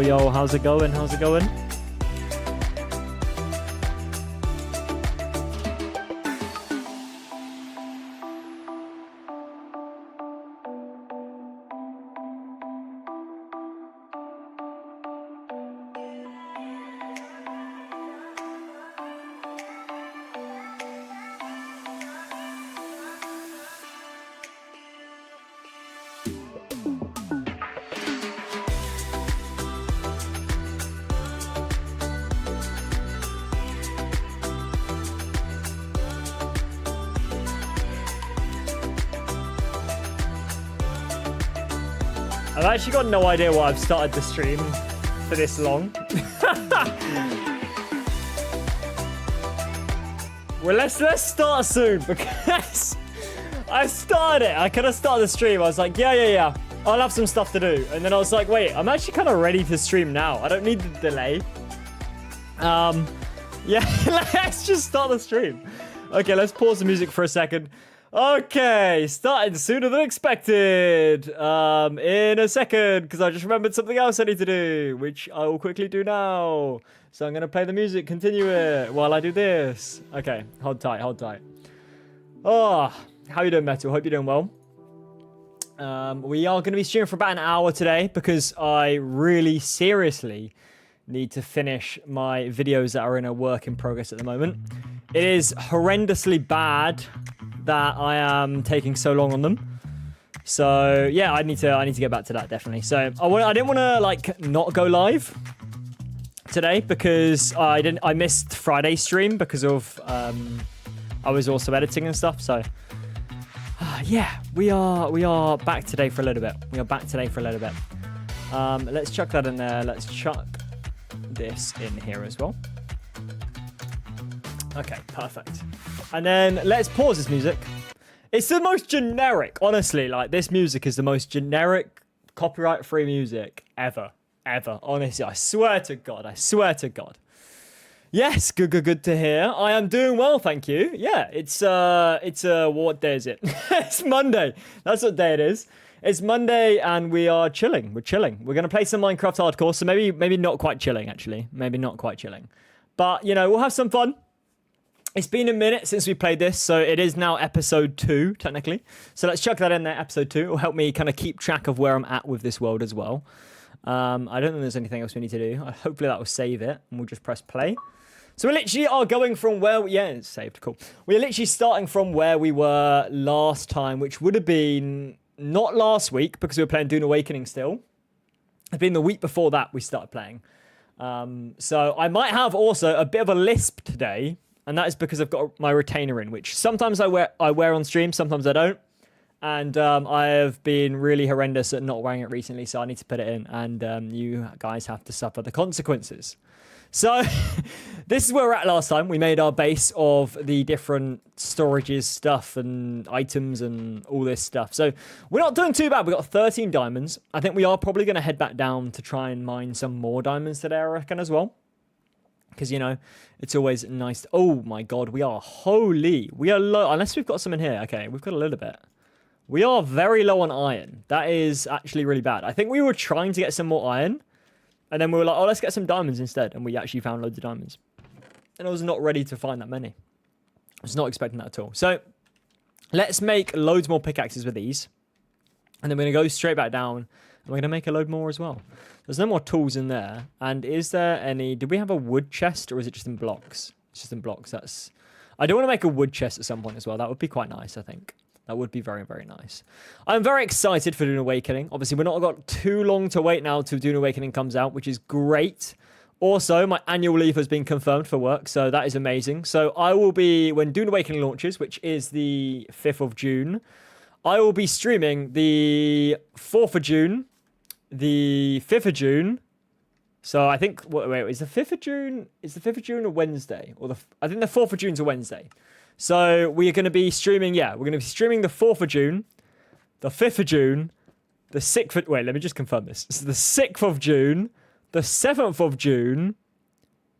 Yo, how's it going? How's it going? I've actually got no idea why I've started the stream for this long. Well, let's start soon because I started it. I kind of started the stream. I was like, yeah. I'll have some stuff to do. And then I was like, wait, I'm actually kind of ready to stream now. I don't need the delay. Yeah, let's just start the stream. Okay, let's pause the music for a second. Okay, starting sooner than expected. In a second, because I just remembered something else I need to do, which I will quickly do now. So I'm going to play the music, continue it, while I do this. Okay, hold tight. Oh, how you doing, Metal? Hope you're doing well. We are going to be streaming for about an hour today, because I really seriously need to finish my videos that are in a work in progress at the moment. It is horrendously bad that I am taking so long on them. So yeah, I need to get back to that, definitely. So I didn't want to like not go live today because I missed Friday's stream because of I was also editing and stuff. So yeah, we are back today for a little bit. Let's chuck that in there. Let's chuck this in here as well. Okay, perfect. And then let's pause this music. It's the most generic, honestly, like this music is the most generic copyright-free music ever. Honestly, I swear to God. Yes, good to hear. I am doing well, thank you. Yeah, it's what day is it? It's Monday. That's what day it is. It's Monday and we are chilling. We're going to play some Minecraft hardcore, so maybe not quite chilling, actually. Maybe not quite chilling. But, you know, we'll have some fun. It's been a minute since we played this, so it is now episode 2, technically. So let's chuck that in there, episode 2. It'll help me kind of keep track of where I'm at with this world as well. I don't think there's anything else we need to do. Hopefully that will save it, and we'll just press play. So we literally are going from where... Yeah, it's saved, cool. We're literally starting from where we were last time, which would have been not last week, because we were playing Dune Awakening still. It'd been the week before that we started playing. So I might have also a bit of a lisp today, and that is because I've got my retainer in, which sometimes I wear on stream, sometimes I don't. And I have been really horrendous at not wearing it recently, so I need to put it in. And you guys have to suffer the consequences. So this is where we're at last time. We made our base of the different storages, stuff, and items, and all this stuff. So we're not doing too bad. We got 13 diamonds. I think we are probably going to head back down to try and mine some more diamonds today, I reckon, as well. Because, you know, it's always nice. Oh, my God. We are low. Unless we've got some in here. Okay, we've got a little bit. We are very low on iron. That is actually really bad. I think we were trying to get some more iron. And then we were like, oh, let's get some diamonds instead. And we actually found loads of diamonds. And I was not ready to find that many. I was not expecting that at all. So let's make loads more pickaxes with these. And then we're going to go straight back down. And we're going to make a load more as well. There's no more tools in there. And is there any... Did we have a wood chest, or is it just in blocks? It's just in blocks. I do want to make a wood chest at some point as well. That would be quite nice, I think. That would be very, very nice. I'm very excited for Dune Awakening. Obviously, we're not got too long to wait now till Dune Awakening comes out, which is great. Also, my annual leave has been confirmed for work, so that is amazing. So I will be, when Dune Awakening launches, which is the 5th of June, I will be streaming the 4th of June, the 5th of June. So I think, wait, is the 5th of June, a Wednesday? I think the 4th of June's a Wednesday. So we are going to be streaming, we're going to be streaming the 4th of June, the 5th of June, the 6th of... Wait, let me just confirm this. It's the 6th of June, the 7th of June...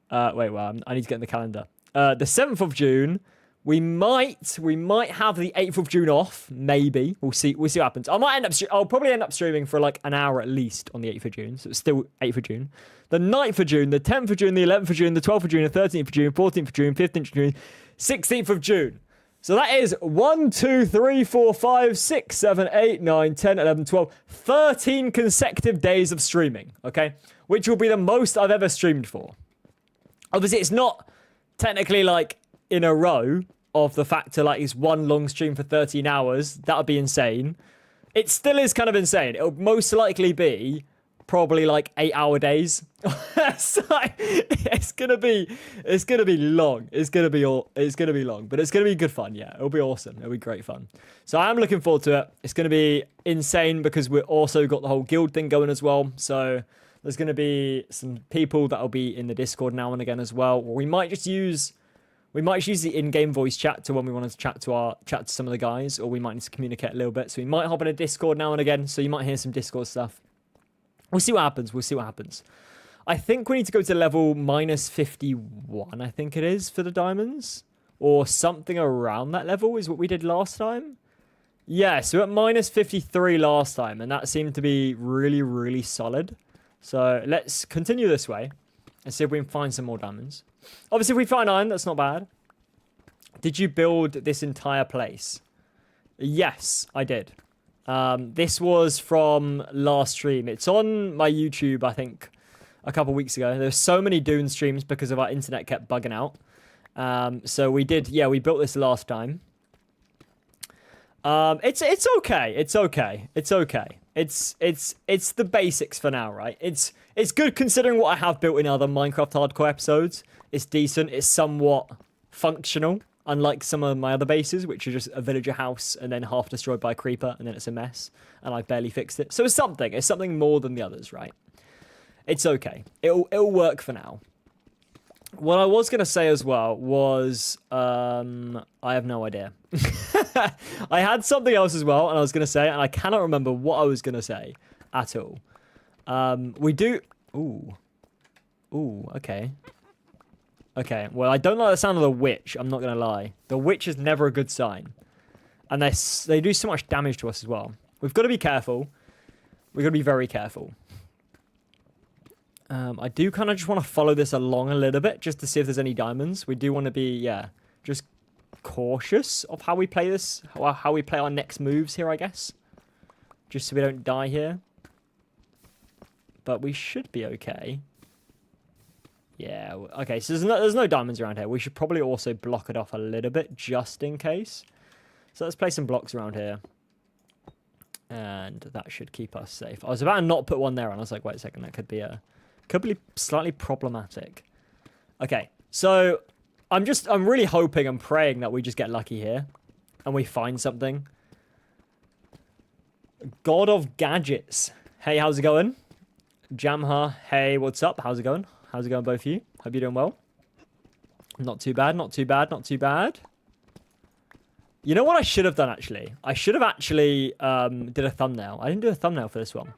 I need to get in the calendar. The 7th of June, we might have the 8th of June off, maybe. We'll see what happens. I'll probably end up streaming for like an hour at least on the 8th of June, so it's still 8th of June. The 9th of June, the 10th of June, the 11th of June, the 12th of June, the 13th of June, 14th of June, 15th of June, 16th of June. So that is 1, 2, 3, 4, 5, 6, 7, 8, 9, 10, 11, 12, 13 consecutive days of streaming, okay? Which will be the most I've ever streamed for. Obviously, it's not technically like in a row of the factor like it's one long stream for 13 hours. That would be insane. It still is kind of insane. It'll most likely be probably like 8-hour days. So it's gonna be long. It's gonna be long, but it's gonna be good fun. Yeah, it'll be awesome. It'll be great fun. So I am looking forward to it. It's gonna be insane because we've also got the whole guild thing going as well. So there's gonna be some people that'll be in the Discord now and again as well. We might just use the in-game voice chat to when we want to chat to some of the guys, or we might need to communicate a little bit. So we might hop in a Discord now and again. So you might hear some Discord stuff. We'll see what happens. I think we need to go to level minus 51, I think it is, for the diamonds. Or something around that level is what we did last time. Yeah, so at minus 53 last time, and that seemed to be really, really solid. So let's continue this way and see if we can find some more diamonds. Obviously, if we find iron, that's not bad. Did you build this entire place? Yes, I did. This was from last stream. It's on my YouTube, I think, a couple weeks ago. There's so many Dune streams because of our internet kept bugging out. So we did, we built this last time. It's okay. It's the basics for now, right? It's good considering what I have built in other Minecraft hardcore episodes. It's decent. It's somewhat functional. Unlike some of my other bases, which are just a villager house and then half destroyed by a creeper, and then it's a mess, and I barely fixed it. So it's something more than the others, right? It's okay. It'll work for now. What I was gonna say as well was, I have no idea. I had something else as well, and I was gonna say, and I cannot remember what I was gonna say at all. We do. Ooh, okay. Okay, well, I don't like the sound of the witch, I'm not going to lie. The witch is never a good sign. And they do so much damage to us as well. We've got to be careful. We've got to be very careful. I do kind of just want to follow this along a little bit, just to see if there's any diamonds. We do want to be, just cautious of how we play this. How we play our next moves here, I guess. Just so we don't die here. But we should be okay. Yeah, okay, so there's no diamonds around here. We should probably also block it off a little bit, just in case. So let's place some blocks around here. And that should keep us safe. I was about to not put one there, and I was like, wait a second, that could be slightly problematic. Okay, so I'm really hoping and praying that we just get lucky here. And we find something. God of Gadgets. Hey, how's it going? Jamha, hey, what's up? How's it going? How's it going, both of you? Hope you're doing well. Not too bad, not too bad, not too bad. You know what I should have done, actually? I should have actually did a thumbnail. I didn't do a thumbnail for this one.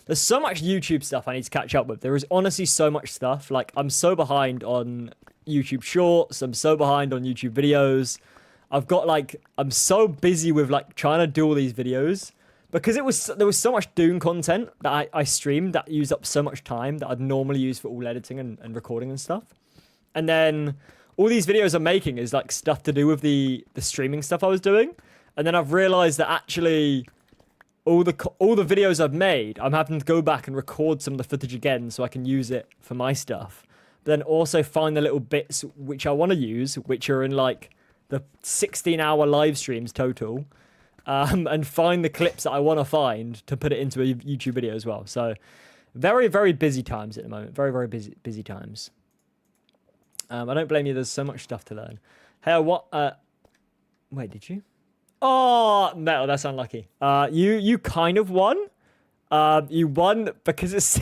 There's so much YouTube stuff I need to catch up with. There is honestly so much stuff. Like, I'm so behind on YouTube Shorts. I'm so behind on YouTube videos. I've got, like, I'm so busy with, like, trying to do all these videos. Because there was so much Dune content that I streamed that used up so much time that I'd normally use for all editing and recording and stuff. And then all these videos I'm making is like stuff to do with the streaming stuff I was doing. And then I've realized that actually all the videos I've made, I'm having to go back and record some of the footage again so I can use it for my stuff. But then also find the little bits which I want to use, which are in like the 16-hour live streams total. And find the clips that I want to find to put it into a YouTube video as well. So very, very busy times at the moment. Very, very busy times. I don't blame you. There's so much stuff to learn. Hey, what? Wait, did you? Oh, Metal, that's unlucky. You kind of won. You won because it's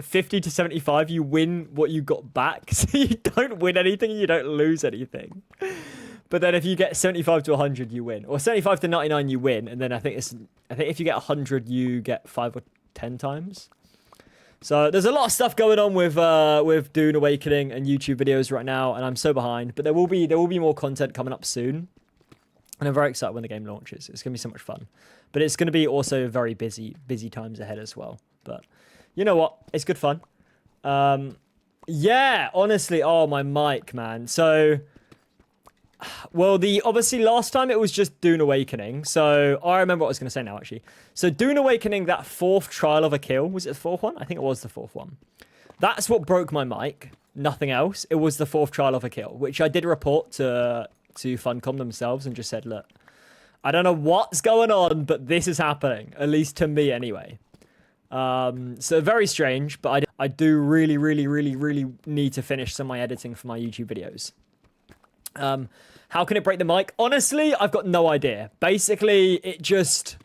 50 to 75. You win what you got back. So you don't win anything. You don't lose anything. But then if you get 75 to 100, you win. Or 75 to 99, you win. And then I think if you get 100, you get 5 or 10 times. So there's a lot of stuff going on with Dune Awakening and YouTube videos right now, and I'm so behind. But there will be more content coming up soon. And I'm very excited when the game launches. It's going to be so much fun. But it's going to be also very busy times ahead as well. But you know what? It's good fun. Yeah, honestly, oh, my mic, man. So... Well, obviously last time it was just Dune Awakening. So I remember what I was going to say now, actually. So Dune Awakening, that fourth trial of a kill. Was it the fourth one? I think it was the fourth one. That's what broke my mic. Nothing else. It was the fourth trial of a kill, which I did report to Funcom themselves and just said, look, I don't know what's going on, but this is happening. At least to me anyway. So very strange, but I do really, really, really, really need to finish some of my editing for my YouTube videos. How can it break the mic? Honestly, I've got no idea. Basically, it just...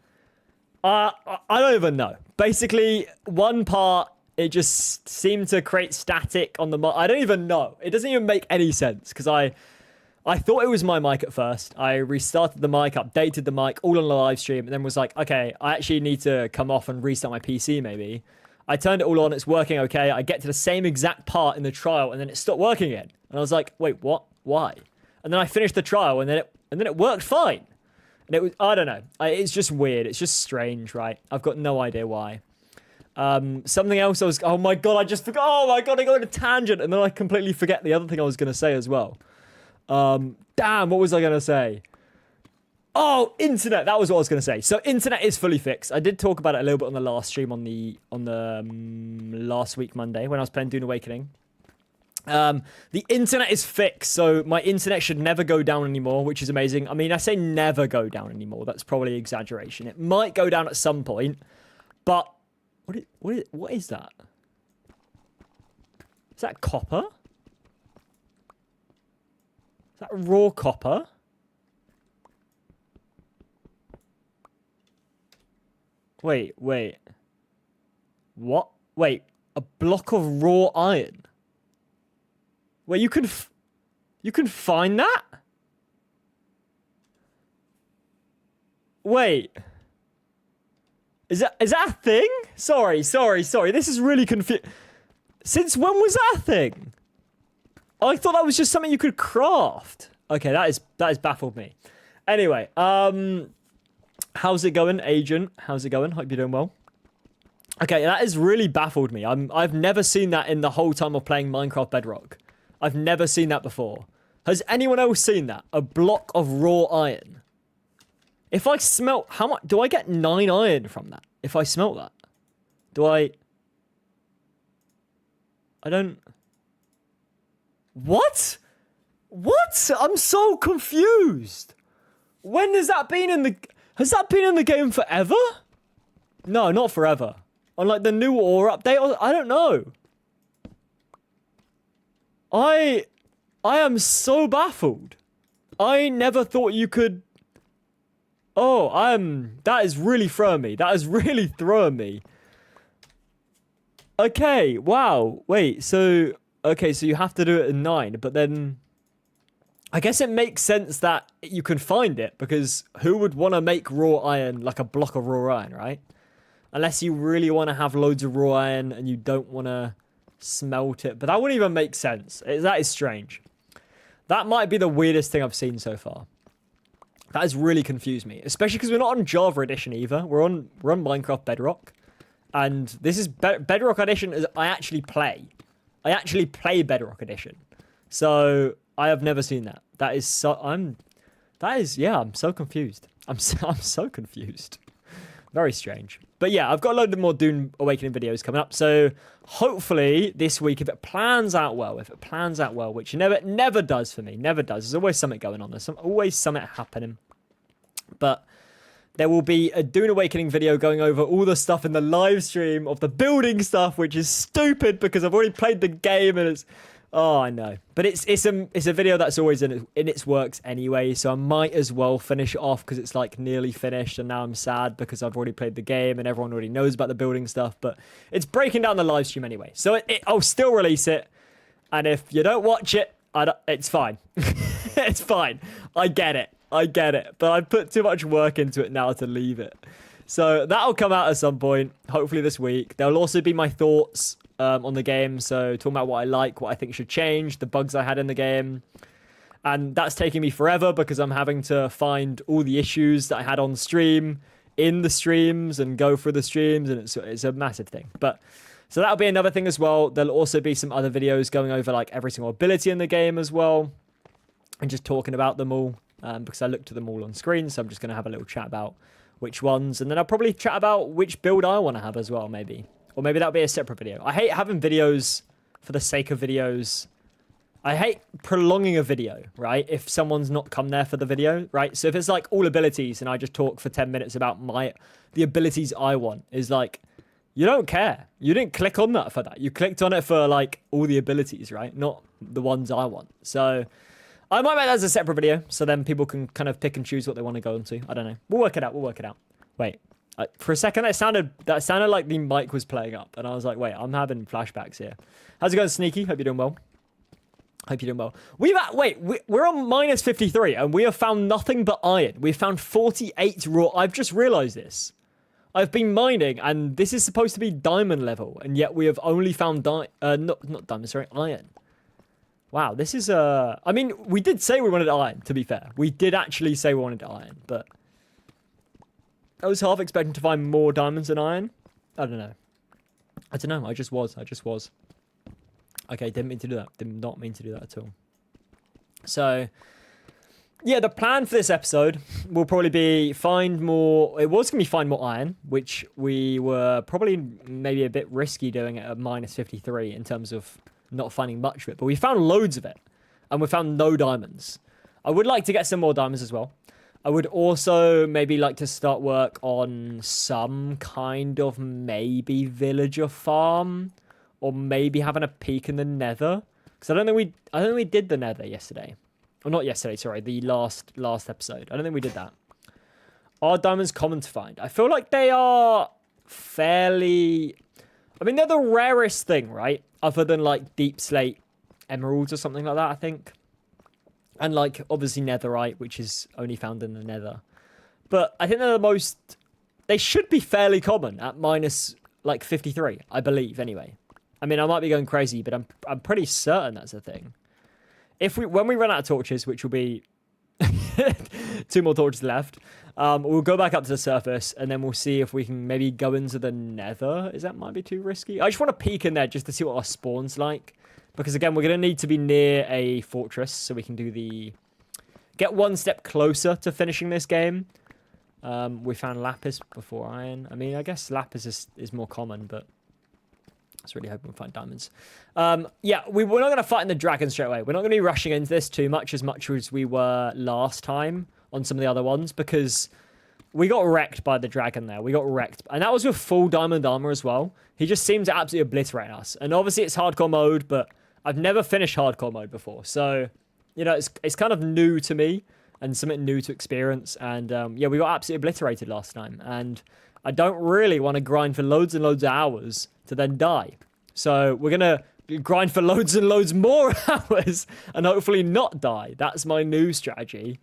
I don't even know. Basically, one part, it just seemed to create static on the mic. I don't even know. It doesn't even make any sense, because I thought it was my mic at first. I restarted the mic, updated the mic, all on the live stream, and then was like, okay, I actually need to come off and restart my PC, maybe. I turned it all on, it's working okay. I get to the same exact part in the trial, and then it stopped working again. And I was like, wait, what? Why? And then I finished the trial, and then it worked fine. And it was, I don't know. It's just weird. It's just strange, right? I've got no idea why. Something else I was, oh my God, I just forgot. Oh my God, I got on a tangent, and then I completely forget the other thing I was going to say as well. Damn, what was I going to say? Oh, internet. That was what I was going to say. So internet is fully fixed. I did talk about it a little bit on the last stream on the last week, Monday, when I was playing Dune Awakening. The internet is fixed, so my internet should never go down anymore, which is amazing. I mean, I say never go down anymore. That's probably exaggeration. It might go down at some point, but what is that? Is that copper? Is that raw copper? Wait. What? Wait, a block of raw iron? Wait, you can find that? Wait. Is that a thing? Sorry. This is really confusing. Since when was that a thing? I thought that was just something you could craft. Okay, that is baffled me. Anyway, how's it going, Agent? How's it going? Hope you're doing well. Okay, that has really baffled me. I've never seen that in the whole time of playing Minecraft Bedrock. I've never seen that before. Has anyone else seen that? A block of raw iron. If I smelt... How much... Do I get 9 iron from that? If I smelt that? Do I... I don't... What? What? I'm so confused. When has that been in the... Has that been in the game forever? No, not forever. On like the new ore update? I don't know. I am so baffled. I never thought you could... Oh, that is really throwing me. That is really throwing me. Okay, wow. Wait, so you have to do it at 9, but then I guess it makes sense that you can find it, because who would want to make raw iron, like a block of raw iron, right? Unless you really want to have loads of raw iron and you don't want to smelt it. But that wouldn't even make sense. That is strange. That might be the weirdest thing I've seen so far. That has really confused me, especially because we're not on Java Edition either. We're on Minecraft Bedrock. And this is Bedrock Edition is I actually play. I actually play Bedrock Edition. So I have never seen that. I'm so confused. I'm so confused. Very strange. But yeah, I've got a load of more Dune Awakening videos coming up. So hopefully this week, if it plans out well, which it never does for me, never does. There's always something going on. There's always something happening. But there will be a Dune Awakening video going over all the stuff in the live stream of the building stuff, which is stupid because I've already played the game and it's... Oh, I know. But it's a video that's always in its works anyway, so I might as well finish it off because it's like nearly finished and now I'm sad because I've already played the game and everyone already knows about the building stuff, but it's breaking down the live stream anyway. So I'll still release it, and if you don't watch it, it's fine. It's fine. I get it. But I've put too much work into it now to leave it. So that'll come out at some point, hopefully this week. There'll also be my thoughts on the game, so talking about what I like, what I think should change, the bugs I had in the game, and that's taking me forever because I'm having to find all the issues that I had on stream in the streams and go through the streams, and it's a massive thing. But so that'll be another thing as well. There'll also be some other videos going over like every single ability in the game as well, and just talking about them all, because I looked at them all on screen, so I'm just going to have a little chat about which ones, and then I'll probably chat about which build I want to have as well, maybe. Or maybe that'll be a separate video. I hate having videos for the sake of videos. I hate prolonging a video, right? If someone's not come there for the video, right? So if it's like all abilities and I just talk for 10 minutes about the abilities I want, is like, you don't care. You didn't click on that for that. You clicked on it for like all the abilities, right? Not the ones I want. So I might make that as a separate video, so then people can kind of pick and choose what they want to go into. I don't know. We'll work it out. Wait. For a second, that sounded like the mic was playing up, and I was like, "Wait, I'm having flashbacks here." How's it going, Sneaky? Hope you're doing well. We're on minus 53, and we have found nothing but iron. We've found 48 raw. I've just realised this. I've been mining, and this is supposed to be diamond level, and yet we have only found not diamond, sorry, iron. Wow, this is I mean, we did say we wanted iron. To be fair, we did actually say we wanted iron, but I was half expecting to find more diamonds than iron. I don't know. I just was. Okay, didn't mean to do that. Did not mean to do that at all. So, yeah, the plan for this episode will probably be find more... It was going to be find more iron, which we were probably maybe a bit risky doing at minus 53 in terms of not finding much of it. But we found loads of it, and we found no diamonds. I would like to get some more diamonds as well. I would also maybe like to start work on some kind of maybe villager farm, or maybe having a peek in the nether, because I don't think we did the nether yesterday. Or not yesterday, sorry, the last episode. I don't think we did that. Are diamonds common to find? I feel like they are fairly... I mean, they're the rarest thing, right? Other than like deep slate emeralds or something like that, I think. And like, obviously, netherite, which is only found in the nether. But I think they're the most... They should be fairly common at minus, like, 53, I believe, anyway. I mean, I might be going crazy, but I'm pretty certain that's a thing. When we run out of torches, which will be 2 more torches left, we'll go back up to the surface, and then we'll see if we can maybe go into the nether. That might be too risky? I just want to peek in there just to see what our spawn's like. Because, again, we're going to need to be near a fortress so we can get one step closer to finishing this game. We found lapis before iron. I mean, I guess lapis is more common, but I was really hoping we find diamonds. Yeah, we're not going to fight in the dragon straight away. We're not going to be rushing into this too much as we were last time on some of the other ones, because we got wrecked by the dragon there. We got wrecked. And that was with full diamond armor as well. He just seems to absolutely obliterate us. And obviously it's hardcore mode, but I've never finished hardcore mode before. So, you know, it's kind of new to me. and something new to experience. And yeah, we got absolutely obliterated last time. And I don't really want to grind for loads and loads of hours to then die. So we're going to grind for loads and loads more hours and hopefully not die. That's my new strategy.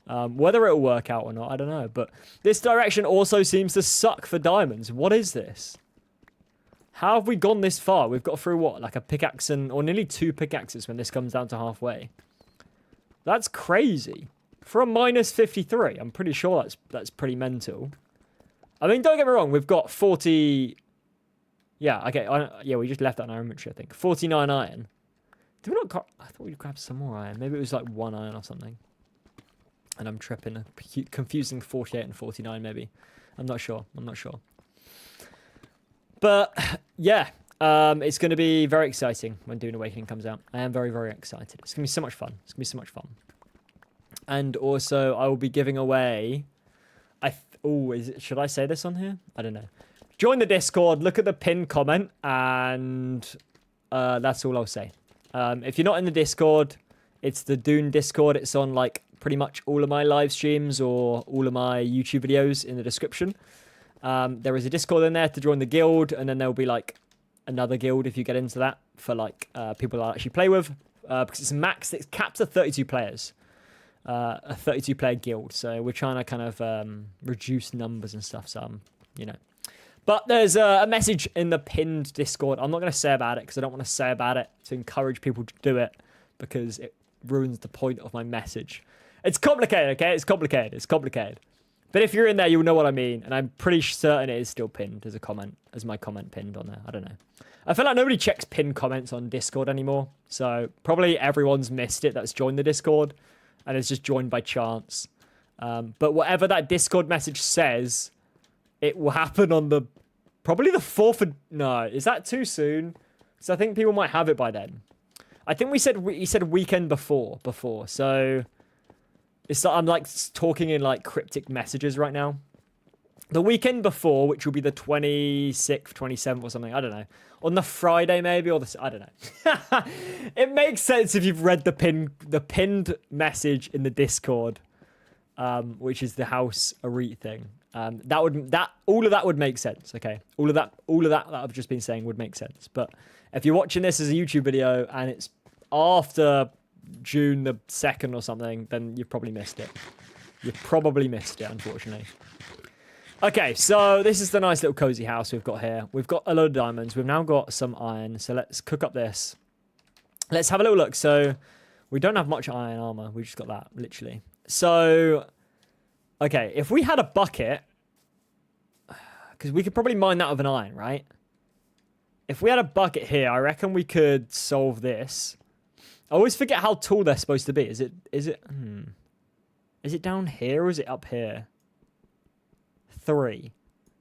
Whether it'll work out or not, I don't know. But this direction also seems to suck for diamonds. What is this? How have we gone this far? We've got through what? Like a pickaxe or nearly 2 pickaxes when this comes down to halfway. That's crazy. For a minus 53, I'm pretty sure that's pretty mental. I mean, don't get me wrong. We've got 40... Yeah, okay. Yeah, we just left that in our inventory, I think. 49 iron. Did we not... I thought we'd grab some more iron. Maybe it was like 1 iron or something. And I'm tripping. Confusing 48 and 49, maybe. I'm not sure. But yeah, it's going to be very exciting when Dune Awakening comes out. I am very, very excited. It's going to be so much fun. And also, I will be giving away... should I say this on here? I don't know. Join the Discord, look at the pinned comment, and that's all I'll say. If you're not in the Discord, it's the Dune Discord. It's on like pretty much all of my live streams or all of my YouTube videos in the description. There is a Discord in there to join the guild, and then there'll be like another guild if you get into that for like people I actually play with, because it's capped at 32 players, a 32 player guild. So we're trying to kind of reduce numbers and stuff. So but there's a message in the pinned Discord. I'm not going to say about it because I don't want to say about it to encourage people to do it because it ruins the point of my message. It's complicated, okay? It's complicated. But if you're in there, you'll know what I mean. And I'm pretty certain it is still pinned as a comment, as my comment pinned on there. I don't know. I feel like nobody checks pinned comments on Discord anymore. So probably everyone's missed it that's joined the Discord. And it's just joined by chance. But whatever that Discord message says, it will happen on probably the 4th of... No, is that too soon? So I think people might have it by then. I think he said weekend before. So... It's like I'm like talking in like cryptic messages right now. The weekend before, which will be the 26th, 27th or something. I don't know. On the Friday maybe, or I don't know. It makes sense if you've read the pinned message in the Discord, which is the House Arit thing. All of that would make sense. Okay, all of that I've just been saying would make sense. But if you're watching this as a YouTube video and it's after June the 2nd or something, then you've probably missed it. Unfortunately. Okay, so this is the nice little cozy house we've got here. We've got a load of diamonds. We've now got some iron. So let's cook up this. Let's have a little look. So we don't have much iron armor. We just got that, literally. So, okay, if we had a bucket, because we could probably mine that with an iron, right? If we had a bucket here, I reckon we could solve this. I always forget how tall they're supposed to be. Is it down here or is it up here? 3.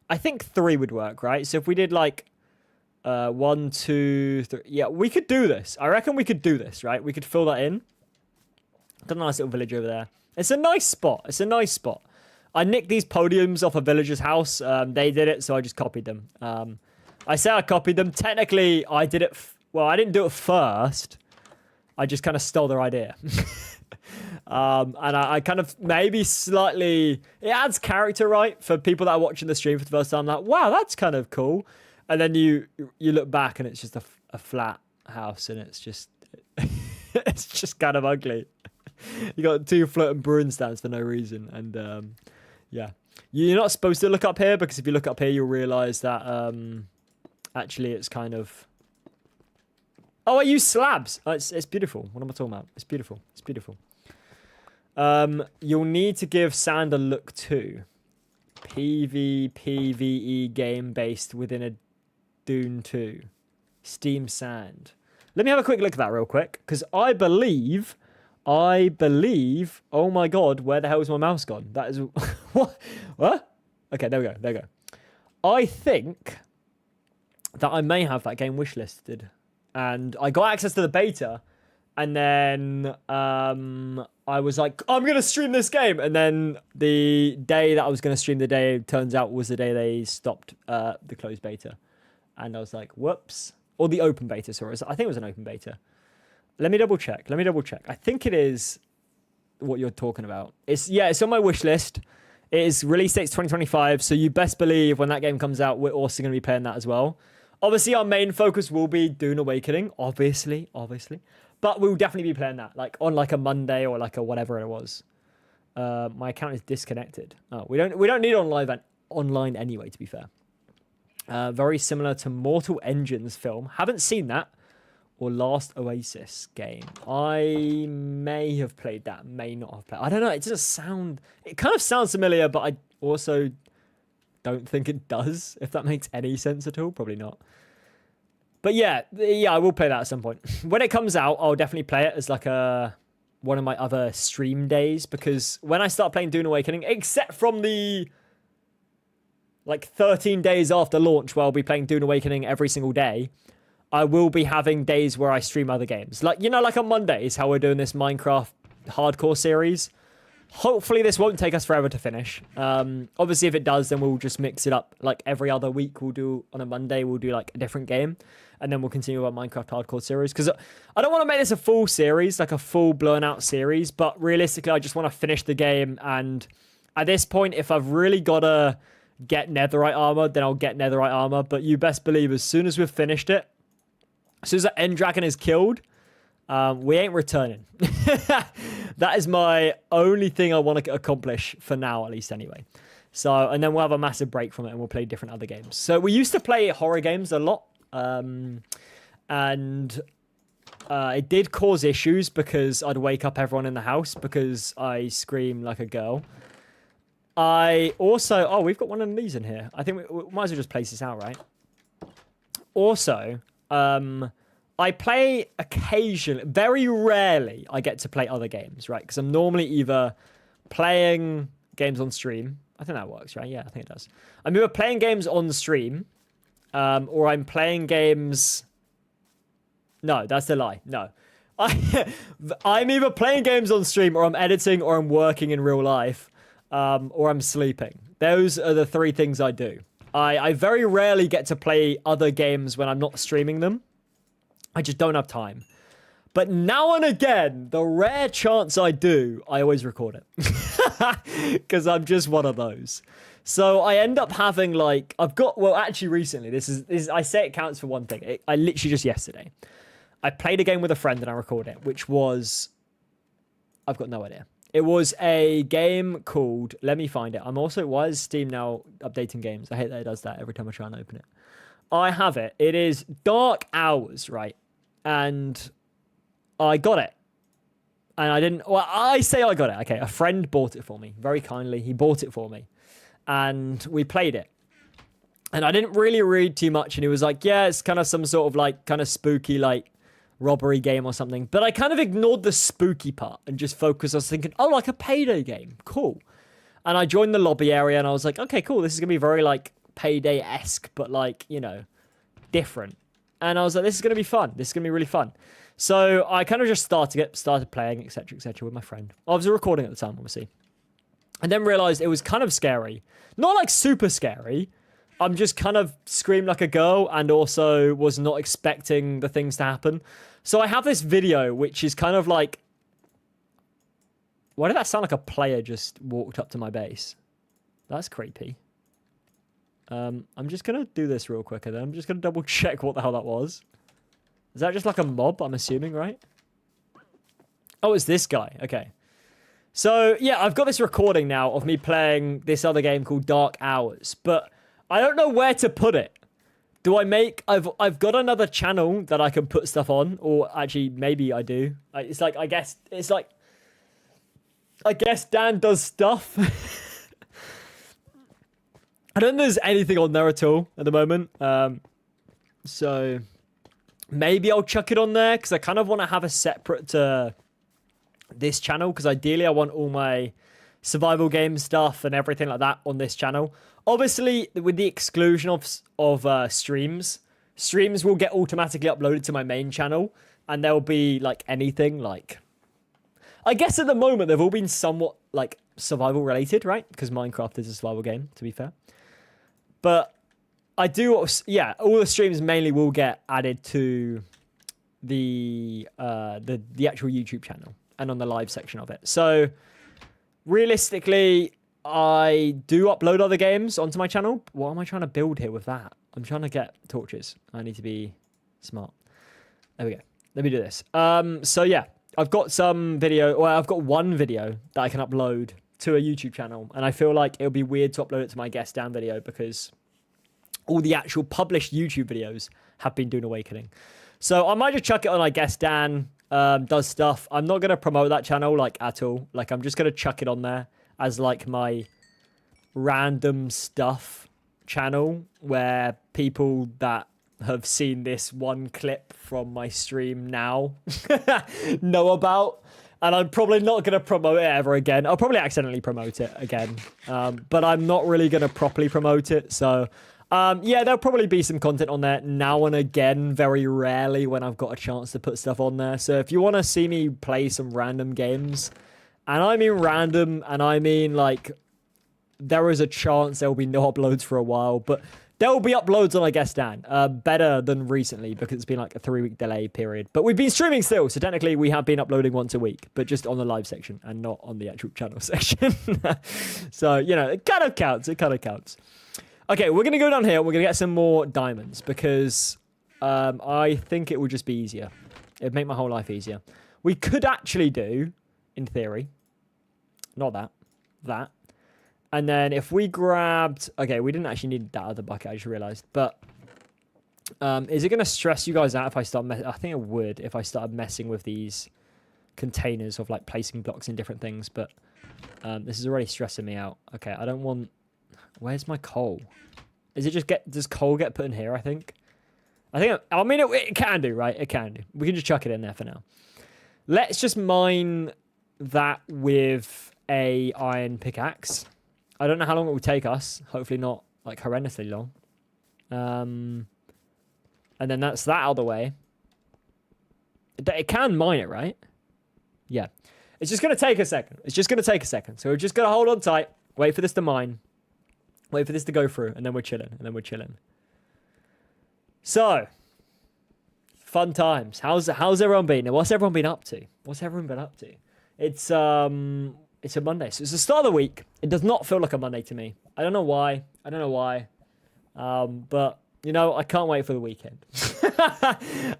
I think 3 would work, right? So if we did like 1, 2, 3. Yeah, we could do this. I reckon we could do this, right? We could fill that in. Got a nice little village over there. It's a nice spot. I nicked these podiums off a villager's house. They did it, so I just copied them. I say I copied them. Technically, I did it. Well, I didn't do it first. I just kind of stole their idea. And I kind of maybe slightly... It adds character, right? For people that are watching the stream for the first time. Like, wow, that's kind of cool. And then you look back and it's just a flat house and it's just... it's just kind of ugly. You got 2 floating brewing stands for no reason. And yeah. You're not supposed to look up here because if you look up here, you'll realise that actually it's kind of... Oh, I use slabs. Oh, it's beautiful. What am I talking about? It's beautiful. You'll need to give sand a look too. PvPvE game based within a Dune 2. Steam sand. Let me have a quick look at that real quick. Because I believe... Oh my god, where the hell is my mouse gone? That is... What? Okay, there we go. I think that I may have that game wishlisted. And I got access to the beta, and then I was like, I'm going to stream this game. And then the day that I was going to stream the day, turns out was the day they stopped the closed beta. And I was like, whoops. Or the open beta, sorry. I think it was an open beta. Let me double check. I think it is what you're talking about. It's on my wish list. It is release date's 2025, so you best believe when that game comes out, we're also going to be playing that as well. Obviously, our main focus will be Dune Awakening, obviously. But we'll definitely be playing that, like on like a Monday or like a whatever it was. My account is disconnected. Oh, we don't need online anyway, to be fair. Very similar to Mortal Engines film. Haven't seen that. Or Last Oasis game. I may have played that, may not have played. I don't know. It doesn't sound. It kind of sounds familiar, but I also don't think it does. If that makes any sense at all, probably not. But yeah, I will play that at some point. When it comes out, I'll definitely play it as like one of my other stream days, because when I start playing Dune Awakening, except from the like 13 days after launch, where I'll be playing Dune Awakening every single day, I will be having days where I stream other games. Like, like on Mondays, how we're doing this Minecraft hardcore series. Hopefully this won't take us forever to finish. Obviously, if it does, then we'll just mix it up. Like every other week, on a Monday, we'll do like a different game. And then we'll continue our Minecraft hardcore series. Because I don't want to make this a full series, like a full blown out series. But realistically, I just want to finish the game. And at this point, if I've really got to get netherite armor, then I'll get netherite armor. But you best believe as soon as we've finished it, as soon as the end dragon is killed, we ain't returning. That is my only thing I want to accomplish for now, at least anyway. So, and then we'll have a massive break from it and we'll play different other games. So we used to play horror games a lot. And it did cause issues because I'd wake up everyone in the house because I scream like a girl. I also... we've got one of these in here. I think we might as well just place this out, right? Also... I play occasionally, very rarely I get to play other games, right? Because I'm normally either playing games on stream. I think that works, right? Yeah, I think it does. I'm either playing games on stream, or I'm playing games... No, that's a lie. No. I'm either playing games on stream, or I'm editing, or I'm working in real life, or I'm sleeping. Those are the three things I do. I very rarely get to play other games when I'm not streaming them. I just don't have time. But now and again, the rare chance I do, I always record it. Because I'm just one of those. So I end up having like, actually recently, this is I say it counts for one thing. I literally just yesterday, I played a game with a friend and I recorded it, which was, I've got no idea. It was a game called, let me find it. Why is Steam now updating games? I hate that it does that every time I try and open it. I have it. It is Dark Hours, right? And I got it. And I say I got it. Okay, a friend bought it for me. Very kindly, he bought it for me. And we played it. And I didn't really read too much. And he was like, yeah, it's kind of some sort of like, kind of spooky, like, robbery game or something. But I kind of ignored the spooky part and just focused. I was thinking, oh, like a Payday game. Cool. And I joined the lobby area and I was like, okay, cool. This is going to be very like Payday-esque, but like, different. And I was like, this is going to be fun. This is going to be really fun. So I kind of just started playing, etc., with my friend. I was recording at the time, obviously. And then realized it was kind of scary. Not like super scary. I'm just kind of screamed like a girl and also was not expecting the things to happen. So I have this video, which is kind of like... Why did that sound like a player just walked up to my base? That's creepy. I'm just going to do this real quick, and then I'm just going to double check what the hell that was. Is that just like a mob, I'm assuming, right? Oh, it's this guy. Okay. So, yeah, I've got this recording now of me playing this other game called Dark Hours, but I don't know where to put it. I've got another channel that I can put stuff on, or actually, maybe I do. I guess Dan does stuff. I don't think there's anything on there at all at the moment. So maybe I'll chuck it on there because I kind of want to have a separate to this channel because ideally I want all my survival game stuff and everything like that on this channel. Obviously, with the exclusion of streams will get automatically uploaded to my main channel and there'll be like anything like... I guess at the moment they've all been somewhat like survival related, right? Because Minecraft is a survival game, to be fair. But I do, yeah, all the streams mainly will get added to the actual YouTube channel. and on the live section of it. So realistically, I do upload other games onto my channel. What am I trying to build here with that? I'm trying to get torches. I need to be smart. There we go. Let me do this. So yeah, I've got some video, well, I've got one video that I can upload to a YouTube channel, and I feel like it'll be weird to upload it to my Guest Dan video because all the actual published YouTube videos have been doing Awakening. So I might just chuck it on, I guess, Dan does stuff. I'm not going to promote that channel, like, at all. Like, I'm just going to chuck it on there as, like, my random stuff channel where people that have seen this one clip from my stream now know about. And I'm probably not going to promote it ever again. I'll probably accidentally promote it again. But I'm not really going to properly promote it. So, yeah, there'll probably be some content on there now and again, very rarely when I've got a chance to put stuff on there. So if you want to see me play some random games, and I mean random, and I mean, like, there is a chance there will be no uploads for a while, but there will be uploads on, I guess, Dan. Better than recently because it's been like a 3-week delay period. But we've been streaming still, so technically we have been uploading once a week, but just on the live section and not on the actual channel section. So, you know, it kind of counts. It kind of counts. Okay, we're going to go down here. We're going to get some more diamonds because I think it would just be easier. It'd make my whole life easier. We could actually do, in theory, not that. And then if we grabbed... Okay, we didn't actually need that other bucket, I just realized. But is it going to stress you guys out if I start... I think it would if I started messing with these containers of, like, placing blocks in different things. But this is already stressing me out. Okay, I don't want... Where's my coal? Is it just get... Does coal get put in here, I think? I mean, it can do, right? It can do. We can just chuck it in there for now. Let's just mine that with a iron pickaxe. I don't know how long it will take us. Hopefully not, like, horrendously long. And then that's that out of the way. It can mine it, right? Yeah. It's just going to take a second. So we're just going to hold on tight. Wait for this to mine. Wait for this to go through. And then we're chilling. So. Fun times. How's everyone been? What's everyone been up to? It's a Monday. So it's the start of the week. It does not feel like a Monday to me. I don't know why. But, you know, I can't wait for the weekend.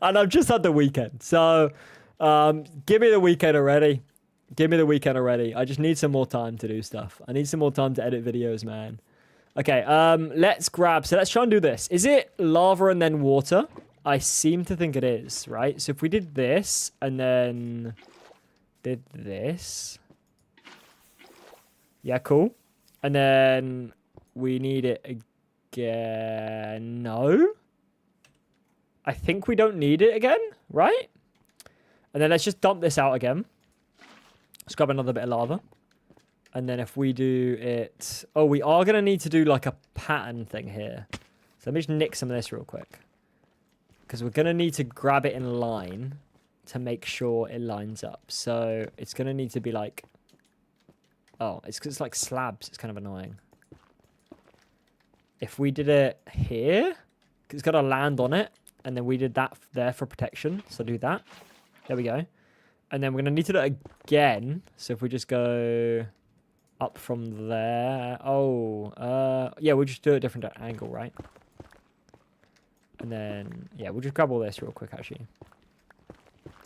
And I've just had the weekend. So, give me the weekend already. I just need some more time to do stuff. I need some more time to edit videos, man. Okay, let's try and do this. Is it lava and then water? I seem to think it is, right? So if we did this and then did this... Yeah, cool. And then we need it again. No? I think we don't need it again, right? And then let's just dump this out again. Let's grab another bit of lava. And then if we do it... Oh, we are going to need to do like a pattern thing here. So let me just nick some of this real quick. Because we're going to need to grab it in line to make sure it lines up. So it's going to need to be like... Oh, it's because it's like slabs. It's kind of annoying. If we did it here, it's got to land on it. And then we did that there for protection. So do that. There we go. And then we're going to need to do it again. So if we just go up from there. Oh, yeah, we'll just do a different angle, right? And then, yeah, we'll just grab all this real quick, actually.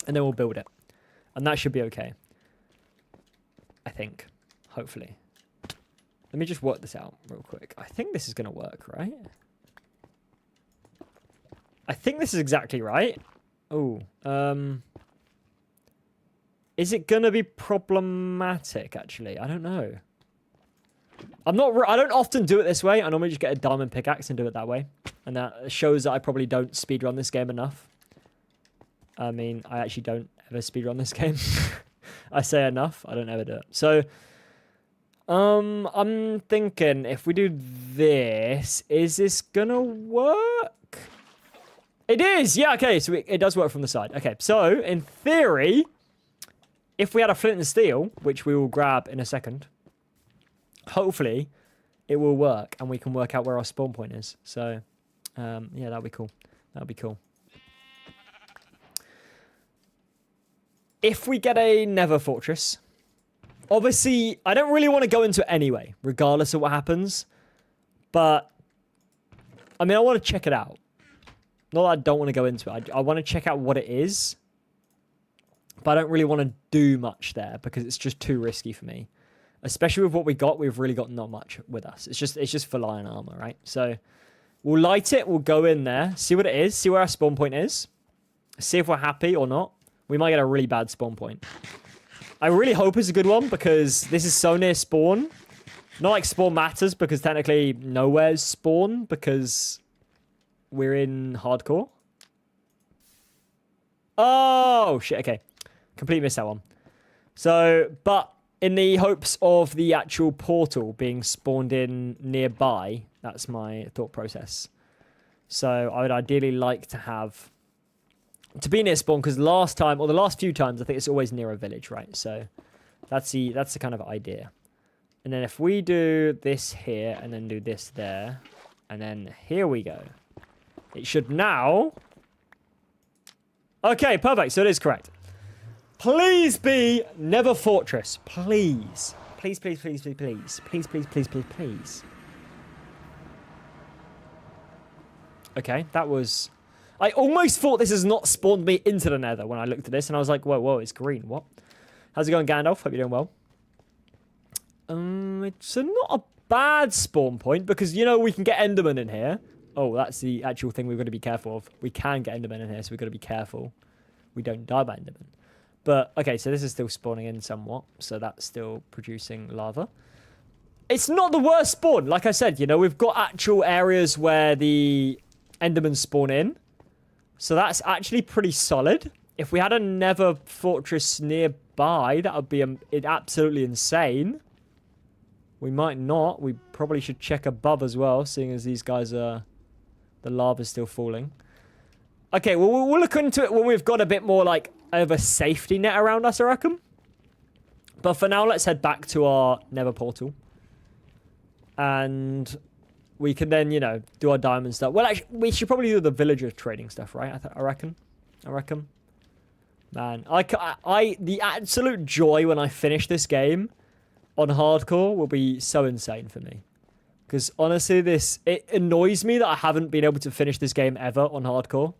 And then we'll build it. And that should be okay. I think. Hopefully. Let me just work this out real quick. I think this is going to work, right? I think this is exactly right. Oh. Is it going to be problematic, actually? I don't know. I don't often do it this way. I normally just get a diamond pickaxe and do it that way. And that shows that I probably don't speedrun this game enough. I mean, I actually don't ever speedrun this game. I say enough. I don't ever do it. So... I'm thinking if we do this, is this gonna work? It is! Yeah, okay, so it does work from the side. Okay, so, in theory, if we had a flint and steel, which we will grab in a second, hopefully, it will work, and we can work out where our spawn point is. So, yeah, that'll be cool. if we get a Nether Fortress, obviously, I don't really want to go into it anyway, regardless of what happens. But, I mean, I want to check it out. Not that I don't want to go into it. I want to check out what it is. But I don't really want to do much there because it's just too risky for me. Especially with what we got, we've really got not much with us. It's just for lion armor, right? So we'll light it, we'll go in there, see what it is, see where our spawn point is, see if we're happy or not. We might get a really bad spawn point. I really hope it's a good one because this is so near spawn. Not like spawn matters because technically nowhere's spawn because we're in hardcore. Oh, shit, okay. Completely missed that one. So, but in the hopes of the actual portal being spawned in nearby, that's my thought process. So I would ideally like to be near spawn because last time, or the last few times, I think it's always near a village, right? So that's the kind of idea. And then if we do this here and then do this there, and then here we go. It should now... Okay, perfect. So it is correct. Please be Nether Fortress. Please. Please, please, please, please, please. Please, please, please, please, please. Okay, that was... I almost thought this has not spawned me into the nether when I looked at this, and I was like, whoa, whoa, it's green. What? How's it going, Gandalf? Hope you're doing well. It's not a bad spawn point, because, you know, we can get Enderman in here. Oh, that's the actual thing we've got to be careful of. We can get Enderman in here, so we've got to be careful. We don't die by Enderman. But, okay, so this is still spawning in somewhat. So that's still producing lava. It's not the worst spawn. Like I said, you know, we've got actual areas where the Endermen spawn in. So that's actually pretty solid. If we had a Nether Fortress nearby, that would be absolutely insane. We might not. We probably should check above as well, seeing as these guys are... The lava's still falling. Okay, well, we'll look into it when we've got a bit more, like, of a safety net around us, I reckon. But for now, let's head back to our Nether portal. And we can then, you know, do our diamond stuff. Well, actually, we should probably do the villager trading stuff, right? I reckon. Man, the absolute joy when I finish this game on hardcore will be so insane for me. Because honestly, it annoys me that I haven't been able to finish this game ever on hardcore.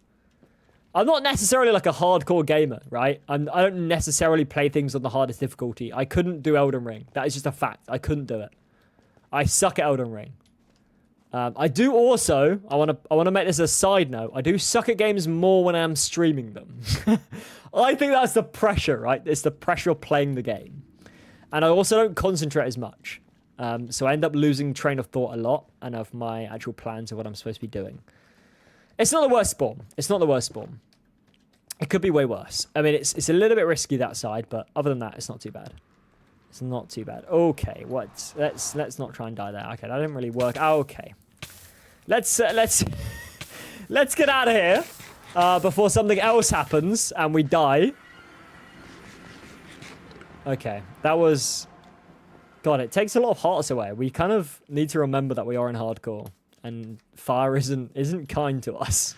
I'm not necessarily like a hardcore gamer, right? I don't necessarily play things on the hardest difficulty. I couldn't do Elden Ring. That is just a fact. I couldn't do it. I suck at Elden Ring. I do also, I want to make this a side note, I do suck at games more when I'm streaming them. I think that's the pressure, right? It's the pressure of playing the game. And I also don't concentrate as much. So I end up losing train of thought a lot and of my actual plans of what I'm supposed to be doing. It's not the worst spawn. It's not the worst spawn. It could be way worse. I mean, it's a little bit risky that side, but other than that, it's not too bad. It's not too bad. Okay, what? Let's not try and die there. Okay, that didn't really work. Okay, let's get out of here before something else happens and we die. Okay, that was... God, it takes a lot of hearts away. We kind of need to remember that we are in hardcore. And fire isn't kind to us.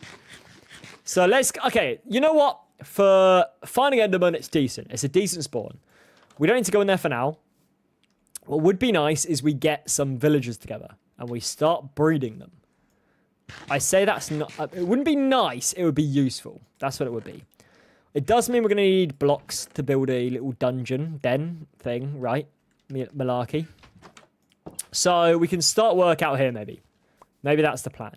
So let's... Okay, you know what? For finding Enderman, it's decent. It's a decent spawn. We don't need to go in there for now. What would be nice is we get some villagers together. And we start breeding them. I say that's not... It wouldn't be nice. It would be useful. That's what it would be. It does mean we're going to need blocks to build a little dungeon den thing, right? Malarkey. So we can start work out here, maybe. Maybe that's the plan.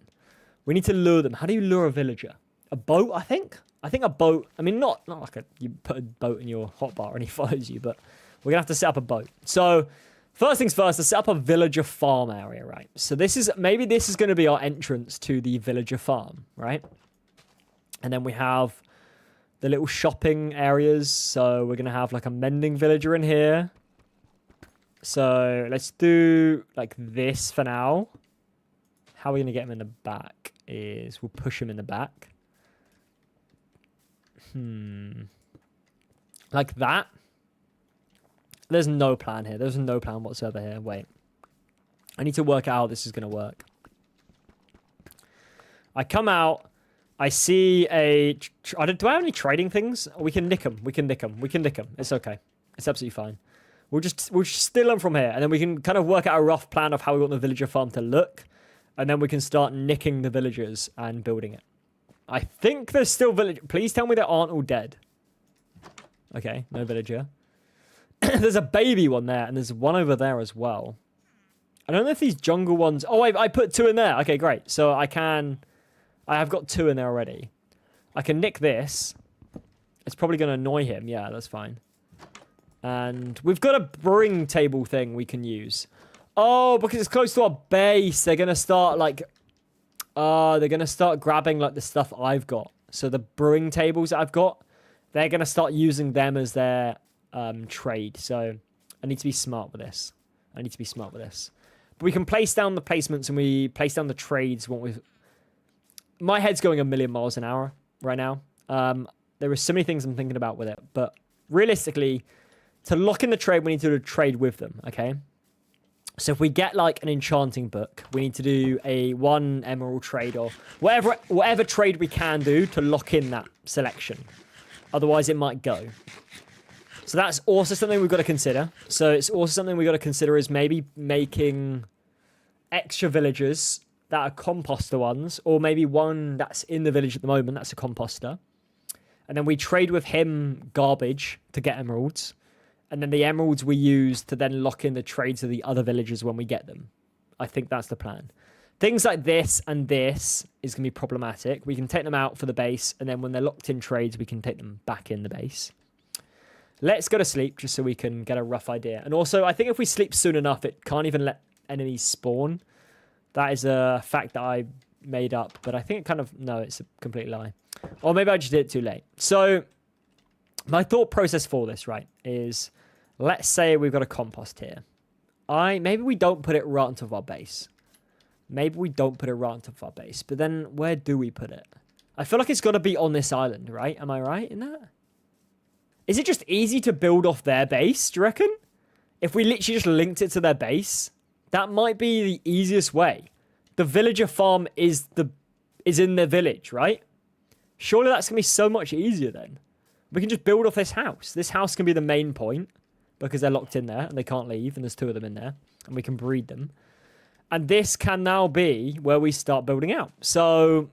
We need to lure them. How do you lure a villager? A boat, I think? I think a boat... I mean, not like you put a boat in your hotbar and he follows you, but we're going to have to set up a boat. So, first things first, let's set up a villager farm area, right? So maybe this is going to be our entrance to the villager farm, right? And then we have the little shopping areas. So we're going to have like a mending villager in here. So let's do like this for now. How are we going to get him in the back is we'll push him in the back. Like that. There's no plan here. There's no plan whatsoever here. Wait. I need to work out how this is going to work. I come out. I see a... do I have any trading things? We can nick them. We can nick them. It's okay. It's absolutely fine. We'll just steal them from here, and then we can kind of work out a rough plan of how we want the villager farm to look, and then we can start nicking the villagers and building it. I think there's still village. Please tell me they aren't all dead. Okay, no villager. There's a baby one there, and there's one over there as well. I don't know if these jungle ones... Oh, I put 2 in there. Okay, great. So I have got 2 in there already. I can nick this. It's probably going to annoy him. Yeah, that's fine. And we've got a brewing table thing we can use. Oh, because it's close to our base. They're going to start, like... they're going to start grabbing, like, the stuff I've got. So the brewing tables that I've got, they're going to start using them as their trade. So I need to be smart with this. But we can place down the placements and we place down the trades. My head's going 1,000,000 miles an hour right now. There are so many things I'm thinking about with it. But realistically, to lock in the trade, we need to do a trade with them, okay? So if we get like an enchanting book, we need to do a 1 emerald trade or whatever trade we can do to lock in that selection. Otherwise, it might go. So that's also something we've got to consider. So it's also something we've got to consider is maybe making extra villagers that are composter ones, or maybe one that's in the village at the moment that's a composter. And then we trade with him garbage to get emeralds. And then the emeralds we use to then lock in the trades of the other villagers when we get them. I think that's the plan. Things like this and this is going to be problematic. We can take them out for the base, and then when they're locked in trades, we can take them back in the base. Let's go to sleep just so we can get a rough idea. And also, I think if we sleep soon enough, it can't even let enemies spawn. That is a fact that I made up, but I think it kind of... No, it's a complete lie. Or maybe I just did it too late. So my thought process for this, right, is let's say we've got a compost here. Maybe we don't put it right on top of our base. But then where do we put it? I feel like it's got to be on this island, right? Am I right in that? Is it just easy to build off their base, do you reckon? If we literally just linked it to their base, that might be the easiest way. The villager farm is in their village, right? Surely that's going to be so much easier then. We can just build off this house. This house can be the main point because they're locked in there and they can't leave, and there's 2 of them in there, and we can breed them. And this can now be where we start building out. So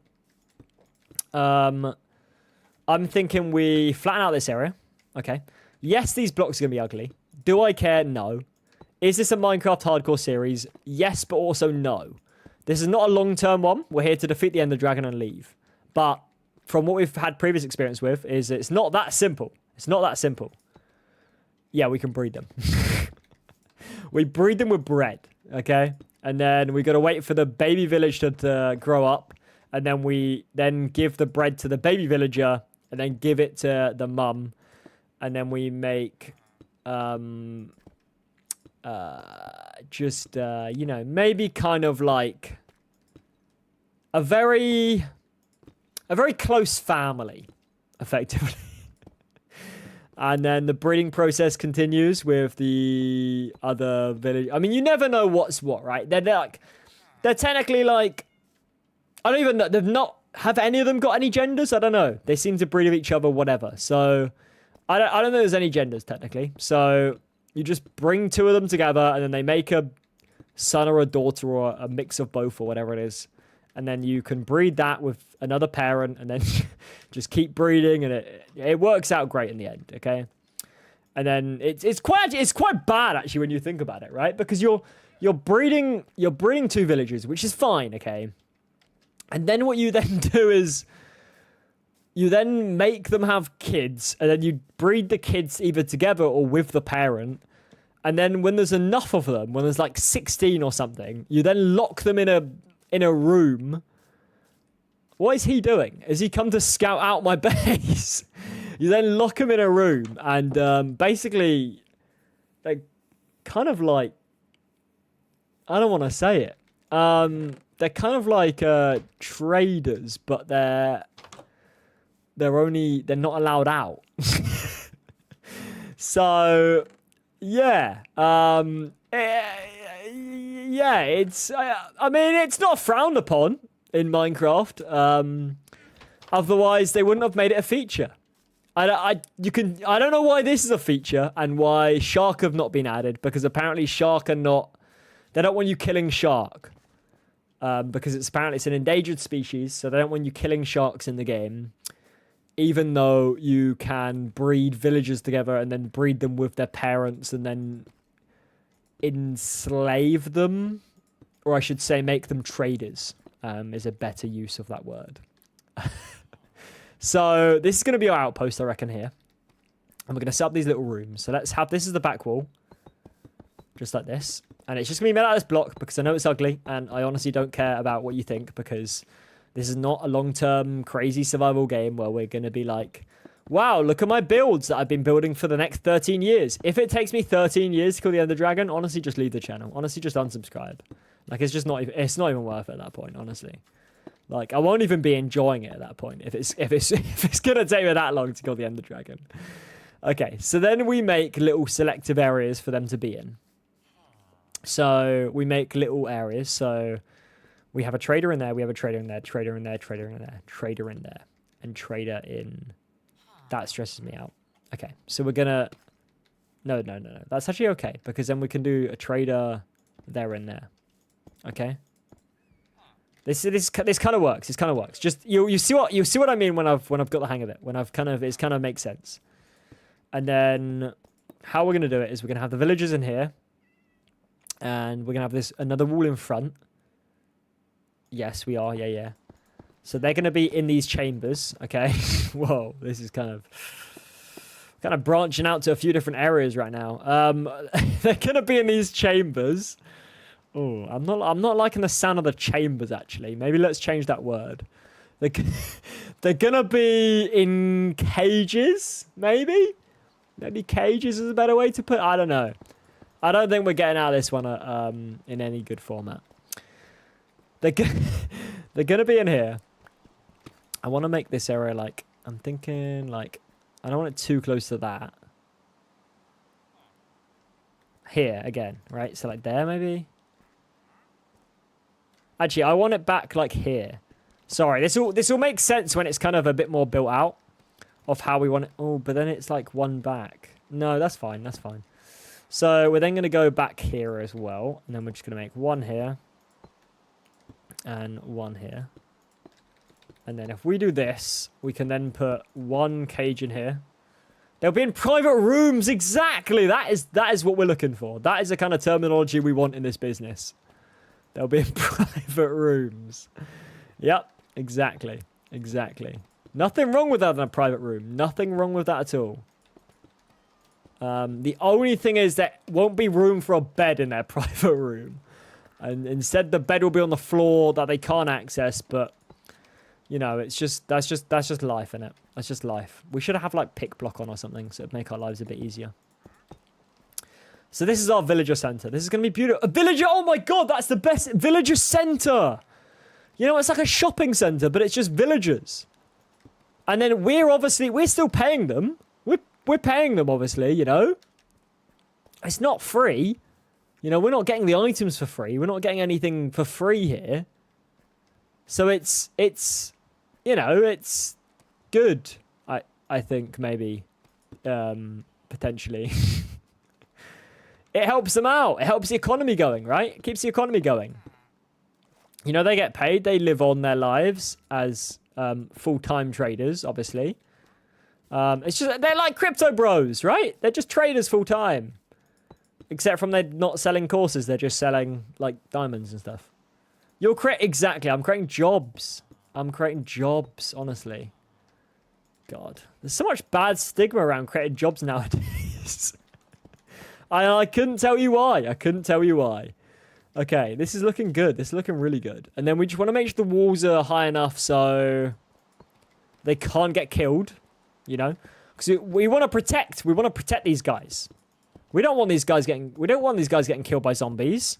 I'm thinking we flatten out this area. Okay. Yes, these blocks are going to be ugly. Do I care? No. Is this a Minecraft hardcore series? Yes, but also no. This is not a long-term one. We're here to defeat the Ender Dragon and leave. But from what we've had previous experience with, is it's not that simple. Yeah, we can breed them. We breed them with bread, okay? And then we got to wait for the baby village to grow up. And then we give the bread to the baby villager and then give it to the mum. And then we make, maybe kind of like a very close family, effectively. And then the breeding process continues with the other village. I mean, you never know what's what, right? They're technically like, I don't even know. Have any of them got any genders? I don't know. They seem to breed with each other, whatever. So I don't know there's any genders technically. So you just bring 2 of them together and then they make a son or a daughter or a mix of both or whatever it is. And then you can breed that with another parent and then just keep breeding, and it works out great in the end, okay? And then it's quite bad actually when you think about it, right? Because you're breeding 2 villages, which is fine, okay? And then what you then do is you then make them have kids, and then you breed the kids either together or with the parent. And then when there's enough of them, when there's like 16 or something, you then lock them in a room. What is he doing? Has he come to scout out my base? You then lock him in a room, and basically, they kind of like, I don't want to say it. They're kind of like traders, but they're not allowed out. So yeah, it's I mean, it's not frowned upon in Minecraft. Otherwise, they wouldn't have made it a feature. I don't know why this is a feature and why shark have not been added, because apparently shark are not, they don't want you killing shark. Because it's apparently it's an endangered species, so they don't want you killing sharks in the game. Even though you can breed villagers together and then breed them with their parents and then enslave them, or I should say make them traders, is a better use of that word. So this is going to be our outpost, I reckon, here. And we're going to set up these little rooms. So let's have, this is the back wall. Just like this. And it's just going to be made out of this block because I know it's ugly. And I honestly don't care about what you think, because this is not a long-term crazy survival game where we're going to be like, wow, look at my builds that I've been building for the next 13 years. If it takes me 13 years to kill the Ender Dragon, honestly, just leave the channel. Honestly, just unsubscribe. Like, it's just not even, it's not even worth it at that point, honestly. Like, I won't even be enjoying it at that point if it's gonna take me that long to kill the Ender Dragon. Okay, so then we make little selective areas for them to be in. So we make little areas. So we have a trader in there, we have a trader in there, trader in there, trader in there, trader in there, and trader in. That stresses me out. Okay, so we're gonna. No. That's actually okay, because then we can do a trader there and there. Okay. This kind of works. This kind of works. Just you see what I mean when I've got the hang of it. When I've kind of makes sense. And then how we're gonna do it is we're gonna have the villagers in here, and we're gonna have another wall in front. Yes, we are. Yeah. So they're gonna be in these chambers. Okay. Whoa, this is kind of branching out to a few different areas right now. They're gonna be in these chambers. Oh, I'm not liking the sound of the chambers, actually. Maybe let's change that word. They're gonna be in cages, maybe? Maybe cages is a better way to put it. I don't know. I don't think we're getting out of this one in any good format. They're gonna be in here. I want to make this area, like, I'm thinking, like, I don't want it too close to that. Here, again, right? So, like, there, maybe? Actually, I want it back like here. Sorry, this will make sense when it's kind of a bit more built out of how we want it. Oh, but then it's like one back. No, that's fine. That's fine. So we're then going to go back here as well. And then we're just going to make one here. And one here. And then if we do this, we can then put one cage in here. They'll be in private rooms. Exactly. That is what we're looking for. That is the kind of terminology we want in this business. They'll be in private rooms. Yep, exactly. Nothing wrong with that in a private room. Nothing wrong with that at all. The only thing is there won't be room for a bed in their private room. And instead the bed will be on the floor that they can't access, but you know, that's just life, innit? That's just life. We should have like pick block on or something so it'd make our lives a bit easier. So this is our villager center. This is going to be beautiful. A villager, oh my god, that's the best villager center. You know, it's like a shopping center, but it's just villagers. And then we're still paying them. We're paying them, obviously, you know. It's not free. You know, we're not getting the items for free. We're not getting anything for free here. So it's you know, it's good. I think maybe potentially. It helps them out. It helps the economy going, right? It keeps the economy going. You know, they get paid. They live on their lives as full-time traders, obviously. It's just, they're like crypto bros, right? They're just traders full-time. Except from they're not selling courses. They're just selling, like, diamonds and stuff. Exactly. I'm creating jobs. Honestly. God. There's so much bad stigma around creating jobs nowadays. I couldn't tell you why. Okay, this is looking good. This is looking really good. And then we just want to make sure the walls are high enough so they can't get killed, you know? Because we want to protect these guys. We don't want these guys getting killed by zombies.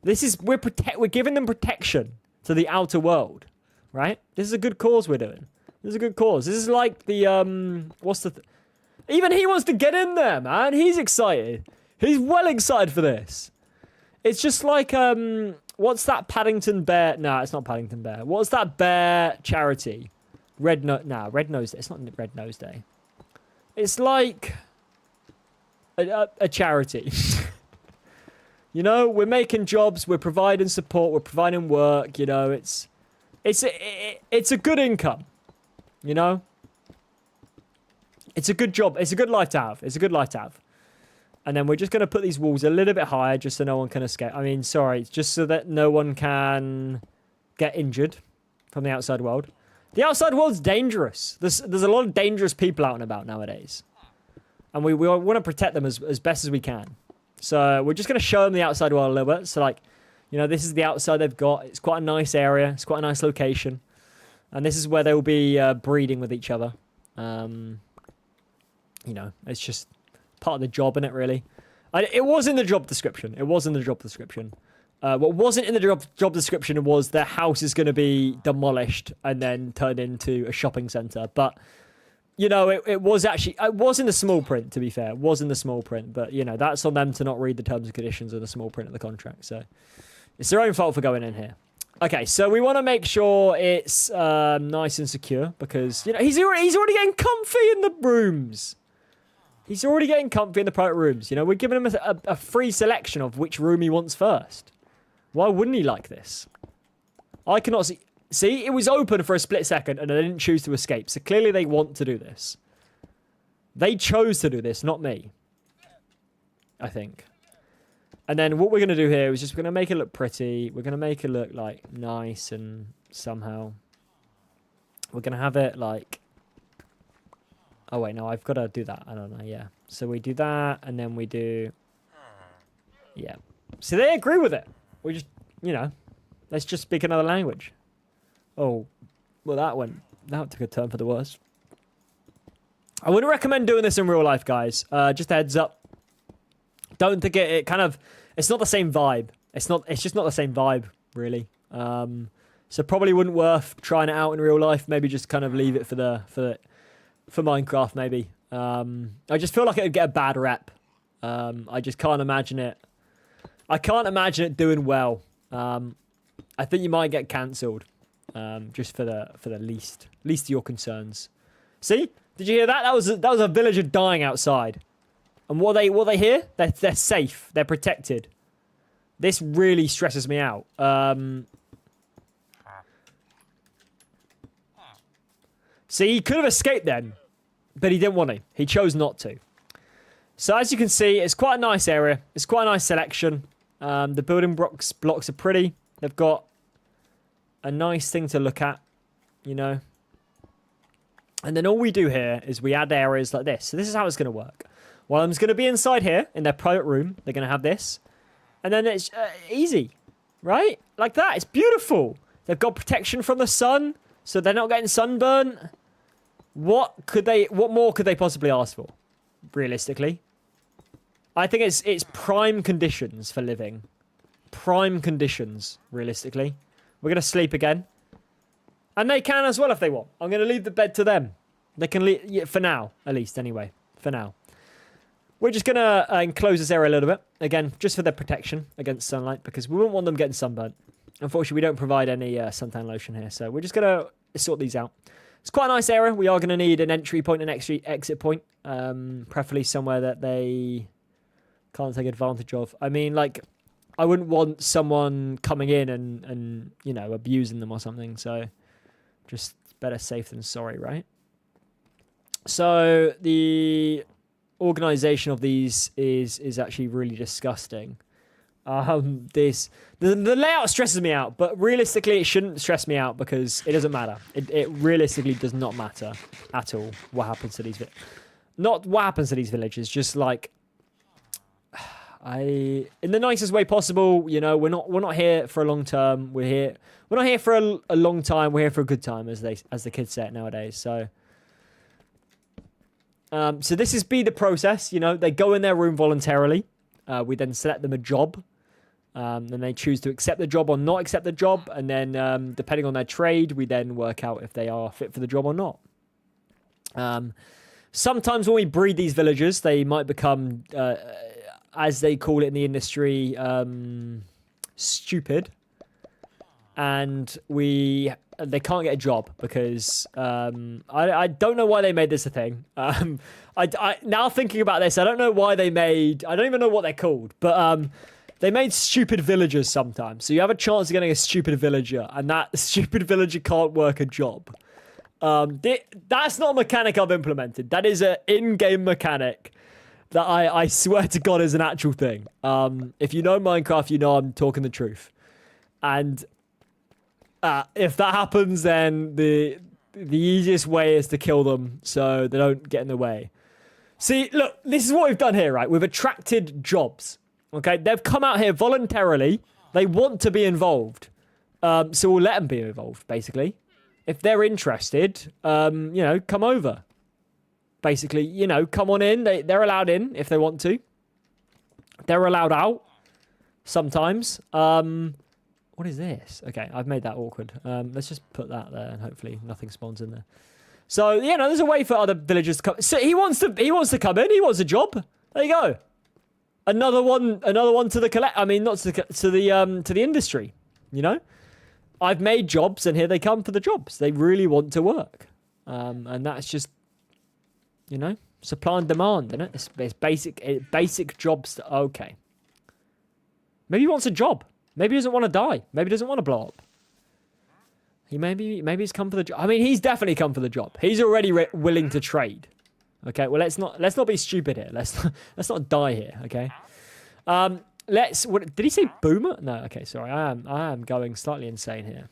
We're giving them protection to the outer world, right? This is a good cause we're doing. This is a good cause. This is like the even he wants to get in there, man. He's excited. He's well excited for this. It's just like, what's that Paddington Bear? No, it's not Paddington Bear. What's that bear charity? Red Nose Day. It's not Red Nose Day. It's like a charity. You know, we're making jobs, we're providing support, we're providing work. You know, it's a good income. You know, it's a good job. It's a good life to have. It's a good life to have. And then we're just going to put these walls a little bit higher just so no one can escape. I mean, sorry, just so that no one can get injured from the outside world. The outside world's dangerous. There's a lot of dangerous people out and about nowadays. And we want to protect them as best as we can. So we're just going to show them the outside world a little bit. So, like, you know, this is the outside they've got. It's quite a nice area. It's quite a nice location. And this is where they'll be breeding with each other. You know, it's just part of the job, innit, really? It was in the job description. It was in the job description. What wasn't in the job description was their house is going to be demolished and then turned into a shopping centre. But, you know, it was in the small print, to be fair. It was in the small print. But, you know, that's on them to not read the terms and conditions of the small print of the contract. So it's their own fault for going in here. Okay, so we want to make sure it's nice and secure because, you know, he's already getting comfy in the rooms. He's already getting comfy in the private rooms. You know, we're giving him a free selection of which room he wants first. Why wouldn't he like this? I cannot see. See, it was open for a split second and they didn't choose to escape. So clearly they want to do this. They chose to do this, not me. I think. And then what we're going to do here is just we're going to make it look pretty. We're going to make it look like nice and somehow. We're going to have it like. Oh, wait, no, I've got to do that. I don't know, yeah. So we do that and then we do. Yeah. So they agree with it. We just, you know, let's just speak another language. Oh, well, that took a turn for the worse. I wouldn't recommend doing this in real life, guys. Just a heads up. Don't think it kind of, it's not the same vibe. It's just not the same vibe, really. So probably wouldn't worth trying it out in real life. Maybe just kind of leave it for Minecraft, maybe. I just feel like it would get a bad rep. I just can't imagine it. I can't imagine it doing well. I think you might get cancelled. Just for the least of your concerns. See? Did you hear that? That was a villager dying outside. And what they hear? They're safe. They're protected. This really stresses me out. See, he could have escaped then, but he didn't want to. He chose not to. So as you can see, it's quite a nice area. It's quite a nice selection. The building blocks are pretty. They've got a nice thing to look at, you know. And then all we do here is we add areas like this. So this is how it's going to work. Well, I'm going to be inside here in their private room. They're going to have this. And then it's easy, right? Like that. It's beautiful. They've got protection from the sun, so they're not getting sunburnt. What more could they possibly ask for, realistically? I think it's prime conditions for living. Prime conditions, realistically. We're going to sleep again. And they can as well if they want. I'm going to leave the bed to them. They can leave, yeah, for now, at least, anyway. For now. We're just going to enclose this area a little bit. Again, just for their protection against sunlight, because we wouldn't want them getting sunburnt. Unfortunately, we don't provide any suntan lotion here, so we're just going to sort these out. It's quite a nice area. We are going to need an entry point and exit point. Preferably somewhere that they can't take advantage of. I mean, like, I wouldn't want someone coming in and you know, abusing them or something, so just better safe than sorry, right? So the organization of these is actually really disgusting. The layout stresses me out, but realistically it shouldn't stress me out because it doesn't matter. It realistically does not matter at all what happens to these not what happens to these villages, just like in the nicest way possible. You know, we're not here for a long term. We're not here for a long time. We're here for a good time, as the kids say it nowadays. So so this is the process. You know, they go in their room voluntarily. We then select them a job. Then they choose to accept the job or not accept the job. And then depending on their trade, we then work out if they are fit for the job or not. Sometimes when we breed these villagers, they might become, as they call it in the industry, stupid. and they can't get a job because I don't know why they made this a thing. I now thinking about this, I don't know why they made. I don't even know what they're called, but they made stupid villagers sometimes. So you have a chance of getting a stupid villager, and that stupid villager can't work a job. That's not a mechanic I've implemented. That is an in-game mechanic that I swear to God is an actual thing. If you know Minecraft, you know I'm talking the truth. And if that happens, then the easiest way is to kill them so they don't get in the way. See, look, this is what we've done here, right? We've attracted jobs. Okay, they've come out here voluntarily. They want to be involved. So we'll let them be involved, basically. If they're interested, come over. Basically, come on in. They're allowed in if they want to. They're allowed out sometimes. What is this? Okay, I've made that awkward. Let's just put that there and hopefully nothing spawns in there. So, there's a way for other villagers to come. So he wants to come in. He wants a job. There you go. Another one to the collect. I mean, not to the industry. I've made jobs, and here they come for the jobs. They really want to work, and that's just, supply and demand, isn't it? It's basic jobs. Okay. Maybe he wants a job. Maybe he doesn't want to die. Maybe he doesn't want to blow up. Maybe he's come for the job. I mean, he's definitely come for the job. He's already willing to trade. Okay, well let's not be stupid here. Let's not die here. Okay. Did he say boomer? No. Okay, sorry. I am going slightly insane here.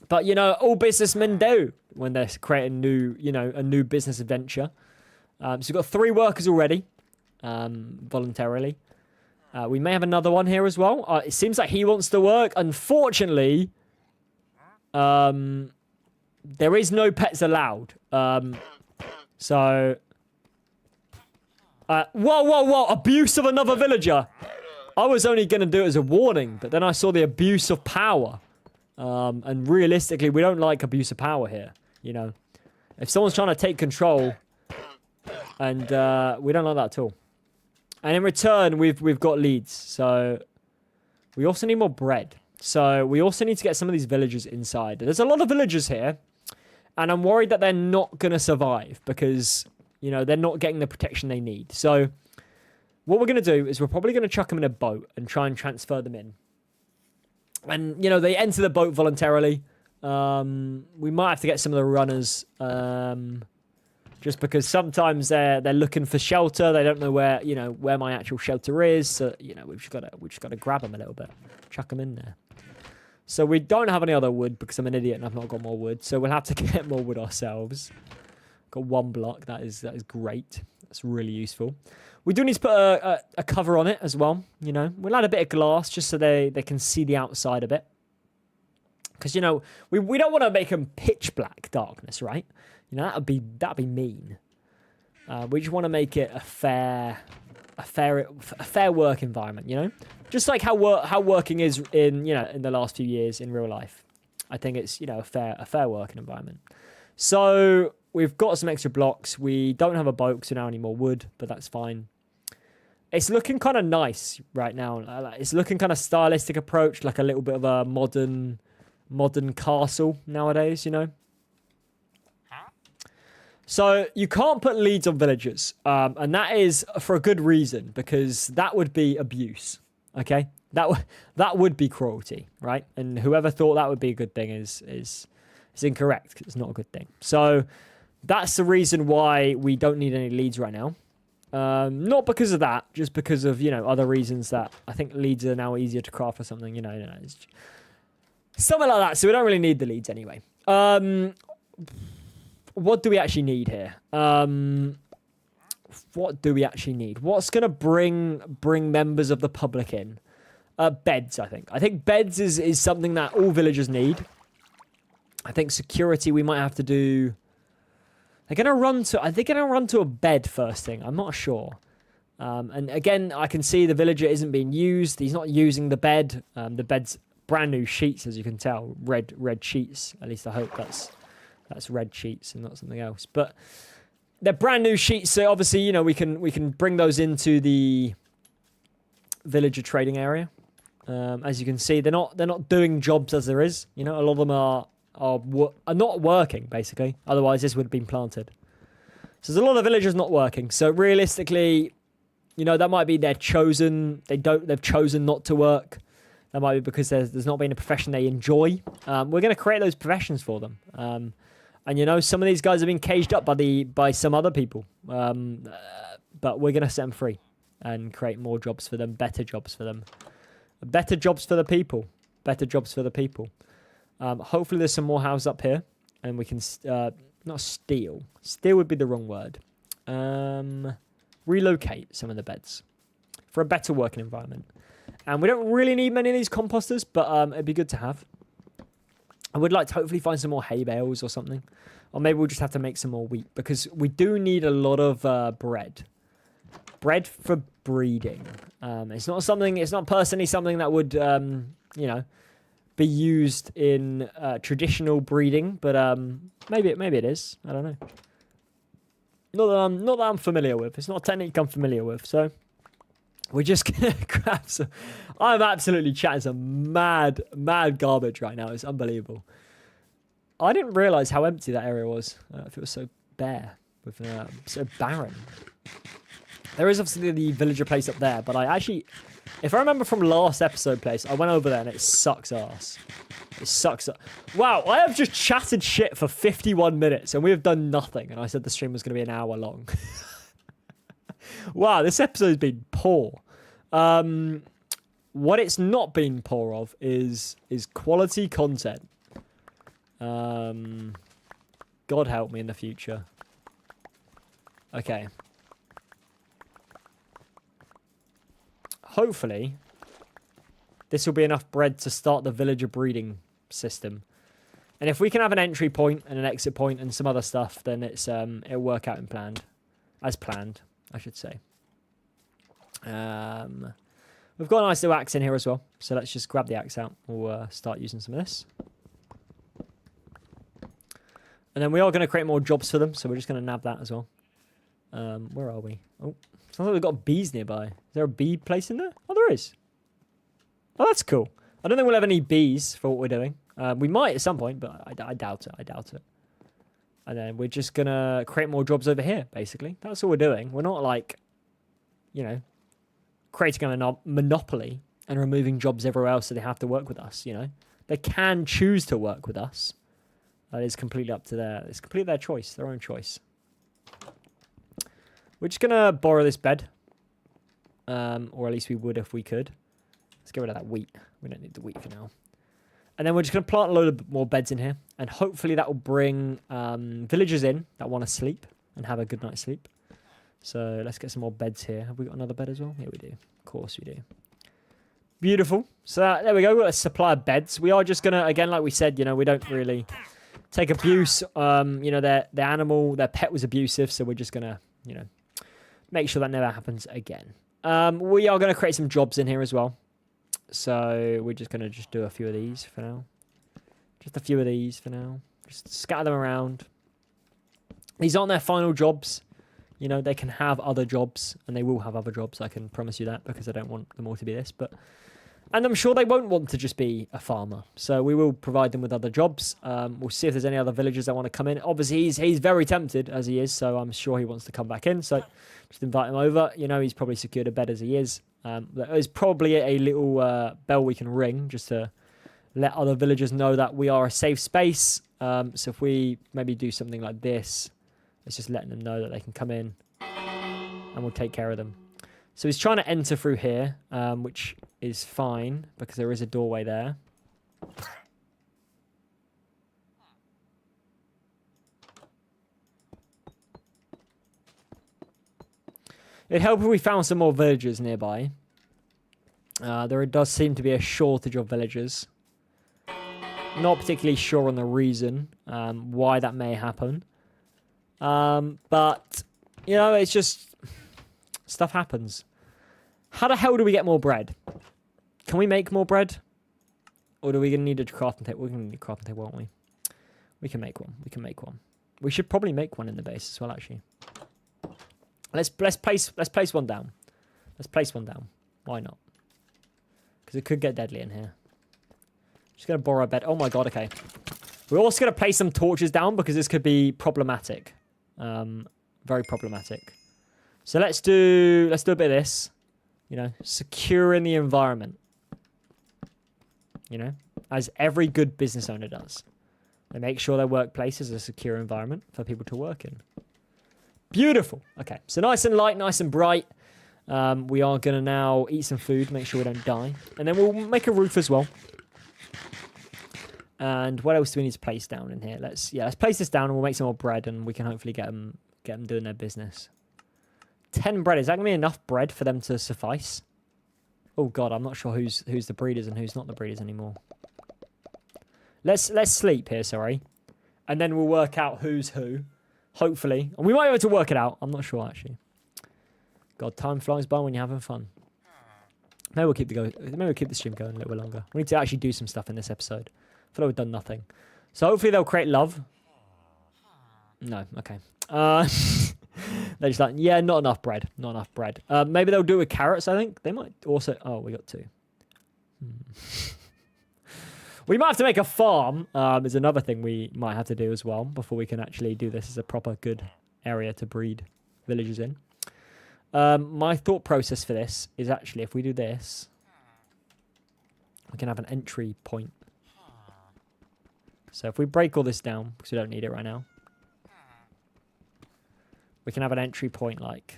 But all businessmen do when they're creating a new business adventure. So we've got 3 workers already, voluntarily. We may have another one here as well. It seems like he wants to work. Unfortunately, there is no pets allowed. So, whoa! Abuse of another villager. I was only going to do it as a warning, but then I saw the abuse of power. And realistically, we don't like abuse of power here. If someone's trying to take control, and we don't like that at all. And in return, we've got leads. So we also need more bread. So we also need to get some of these villagers inside. There's a lot of villagers here. And I'm worried that they're not going to survive because, they're not getting the protection they need. So what we're going to do is we're probably going to chuck them in a boat and try and transfer them in. And, they enter the boat voluntarily. We might have to get some of the runners, just because sometimes they're looking for shelter. They don't know where my actual shelter is. So, we've just got to grab them a little bit, chuck them in there. So we don't have any other wood because I'm an idiot and I've not got more wood. So we'll have to get more wood ourselves. Got 1 block. That is great. That's really useful. We do need to put a cover on it as well. We'll add a bit of glass just so they can see the outside a bit. Because we don't want to make them pitch black darkness, right? That'd be mean. We just want to make it a fair work environment. Just like how working is in the last few years in real life. I think it's a fair working environment. So we've got some extra blocks. We don't have a boat because we don't have any more wood, but that's fine. It's looking kind of nice right now. It's looking kind of stylistic approach, like a little bit of a modern castle nowadays. So you can't put leads on villagers, and that is for a good reason because that would be abuse. Okay, that would be cruelty, right? And whoever thought that would be a good thing is incorrect. It's not a good thing. So that's the reason why we don't need any leads right now. Not because of that, just because of other reasons that I think leads are now easier to craft or something. It's something like that. So we don't really need the leads anyway. What do we actually need here? What do we actually need? What's going to bring members of the public in? Beds, I think. I think beds is something that all villagers need. I think security we might have to do. Are they going to run to a bed first thing? I'm not sure. And again, I can see the villager isn't being used. He's not using the bed. The bed's brand new sheets, as you can tell. Red sheets. At least I hope that's red sheets and not something else. But they're brand new sheets, so obviously, we can bring those into the villager trading area. As you can see, they're not doing jobs as there is. You know, a lot of them are not working basically. Otherwise, this would have been planted. So there's a lot of villagers not working. So realistically, you know, that might be they've chosen not to work. That might be because there's not been a profession they enjoy. We're going to create those professions for them. And you know, some of these guys have been caged up by some other people. But we're going to set them free and create more jobs for them, better jobs for them. Better jobs for the people. Better jobs for the people. Hopefully there's some more houses up here. And we can, not steal. Steal would be the wrong word. Relocate some of the beds. For a better working environment. And we don't really need many of these composters. But it'd be good to have. I would like to hopefully find some more hay bales or something. Or maybe we'll just have to make some more wheat. Because we do need a lot of bread. Bread for breeding. It's not personally something that would, you know, be used in traditional breeding, but maybe it is. I don't know. Not that I'm familiar with. It's not a technique I'm familiar with. So we're just gonna grab some. I'm absolutely chatting some mad garbage right now. It's unbelievable. I didn't realize how empty that area was. If it was so bare, with so barren. There is obviously the villager place up there, but I actually, if I remember from last episode place, I went over there and it sucks ass. It sucks. Wow, I have just chatted shit for 51 minutes and we have done nothing. And I said the stream was going to be an hour long. Wow, this episode's been poor. What it's not been poor of is quality content. God help me in the future. Okay. Hopefully, this will be enough bread to start the villager breeding system. And if we can have an entry point and an exit point and some other stuff, then it'll work out as planned, I should say. We've got a nice little axe in here as well, so let's just grab the axe out. We'll start using some of this. And then we are going to create more jobs for them, so we're just going to nab that as well. Where are we? Oh. Sounds like we've got bees nearby. Is there a bee place in there? Oh, there is. Oh, that's cool. I don't think we'll have any bees for what we're doing. We might at some point, but I doubt it. I doubt it. And then we're just going to create more jobs over here, basically. That's all we're doing. We're not like, you know, creating a monopoly and removing jobs everywhere else so they have to work with us, you know. They can choose to work with us. That is completely up to it's completely their choice, their own choice. We're just going to borrow this bed. Or at least we would if we could. Let's get rid of that wheat. We don't need the wheat for now. And then we're just going to plant a load of more beds in here. And hopefully that will bring villagers in that want to sleep and have a good night's sleep. So let's get some more beds here. Have we got another bed as well? Yeah, we do. Of course we do. Beautiful. So there we go. We've got a supply of beds. We are just going to, again, like we said, you know, we don't really take abuse. You know, their pet was abusive. So we're just going to, you know, make sure that never happens again. We are going to create some jobs in here as well. So we're just going to do a few of these for now. Just a few of these for now. Just scatter them around. These aren't their final jobs. You know, they can have other jobs. And they will have other jobs. I can promise you that. Because I don't want them all to be this. And I'm sure they won't want to just be a farmer. So we will provide them with other jobs. We'll see if there's any other villagers that want to come in. Obviously, he's very tempted as he is. So I'm sure he wants to come back in. So just invite him over. You know, he's probably secured a bed as he is. There's probably a little bell we can ring just to let other villagers know that we are a safe space. So if we maybe do something like this, it's just letting them know that they can come in and we'll take care of them. So he's trying to enter through here, which is fine because there is a doorway there. It'd help if we found some more villagers nearby. There does seem to be a shortage of villagers. Not particularly sure on the reason why that may happen. But, you know, it's just... stuff happens. How the hell do we get more bread? Can we make more bread? Or do we gonna need a crafting table? We're gonna need a crafting table, aren't we? We can make one. We can make one. We should probably make one in the base as well, actually. Let's place one down. Let's place one down. Why not? Because it could get deadly in here. Just going to borrow a bed. Oh my god, okay. We're also going to place some torches down because this could be problematic. Very problematic. So let's do a bit of this. You know, securing the environment. You know, as every good business owner does. They make sure their workplace is a secure environment for people to work in. Beautiful. Okay, so nice and light, nice and bright. We are going to now eat some food, make sure we don't die. And then we'll make a roof as well. And what else do we need to place down in here? Let's place this down and we'll make some more bread and we can hopefully get them doing their business. 10 bread. Is that going to be enough bread for them to suffice? Oh god, I'm not sure who's the breeders and who's not the breeders anymore. Let's sleep here, sorry. And then we'll work out who's who. Hopefully. And we might be able to work it out. I'm not sure actually. God, time flies by when you're having fun. Maybe we'll keep the stream going a little bit longer. We need to actually do some stuff in this episode. I feel like we've done nothing. So hopefully they'll create love. No, okay. They're just like, yeah, not enough bread. Not enough bread. Maybe they'll do it with carrots, I think. They might also... Oh, we got 2. We might have to make a farm. Is another thing we might have to do as well before we can actually do this as a proper good area to breed villagers in. My thought process for this is actually if we do this, we can have an entry point. So if we break all this down, because we don't need it right now, we can have an entry point like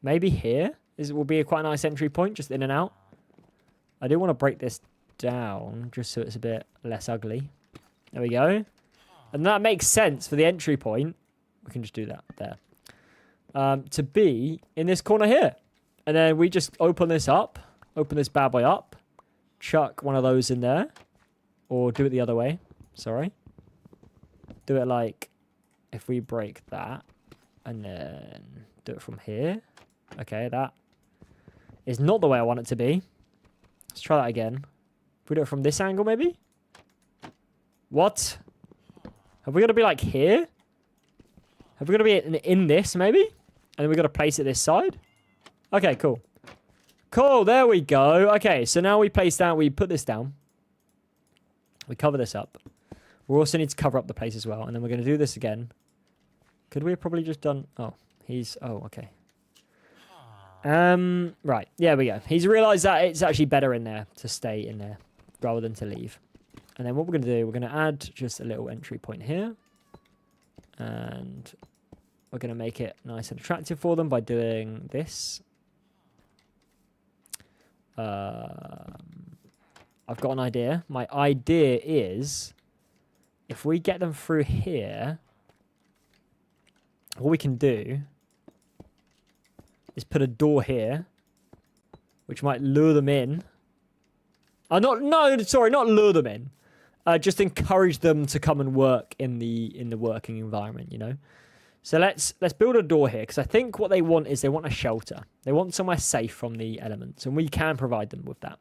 maybe here will be quite a nice entry point, just in and out. I do want to break this down just so it's a bit less ugly. There we go. And that makes sense for the entry point. We can just do that there. To be in this corner here. And then we just open this up. Open this bad boy up. Chuck one of those in there. Or do it the other way. Sorry. Do it like if we break that. And then do it from here. Okay, that is not the way I want it to be. Let's try that again. If we do it from this angle, maybe? What? Have we got to be like here? Have we got to be in this, maybe? And then we got to place it this side? Okay, cool. Cool, there we go. Okay, so now we put this down. We cover this up. We also need to cover up the place as well. And then we're going to do this again. Could we have probably just done... Oh, okay. Right, there we go. He's realised that it's actually better in there to stay in there rather than to leave. And then what we're going to do, we're going to add just a little entry point here. And we're going to make it nice and attractive for them by doing this. I've got an idea. My idea is if we get them through here, what we can do is put a door here, which might lure them in. Not lure them in. Just encourage them to come and work in the working environment, you know. So let's build a door here, because I think what they want is they want a shelter. They want somewhere safe from the elements, and we can provide them with that.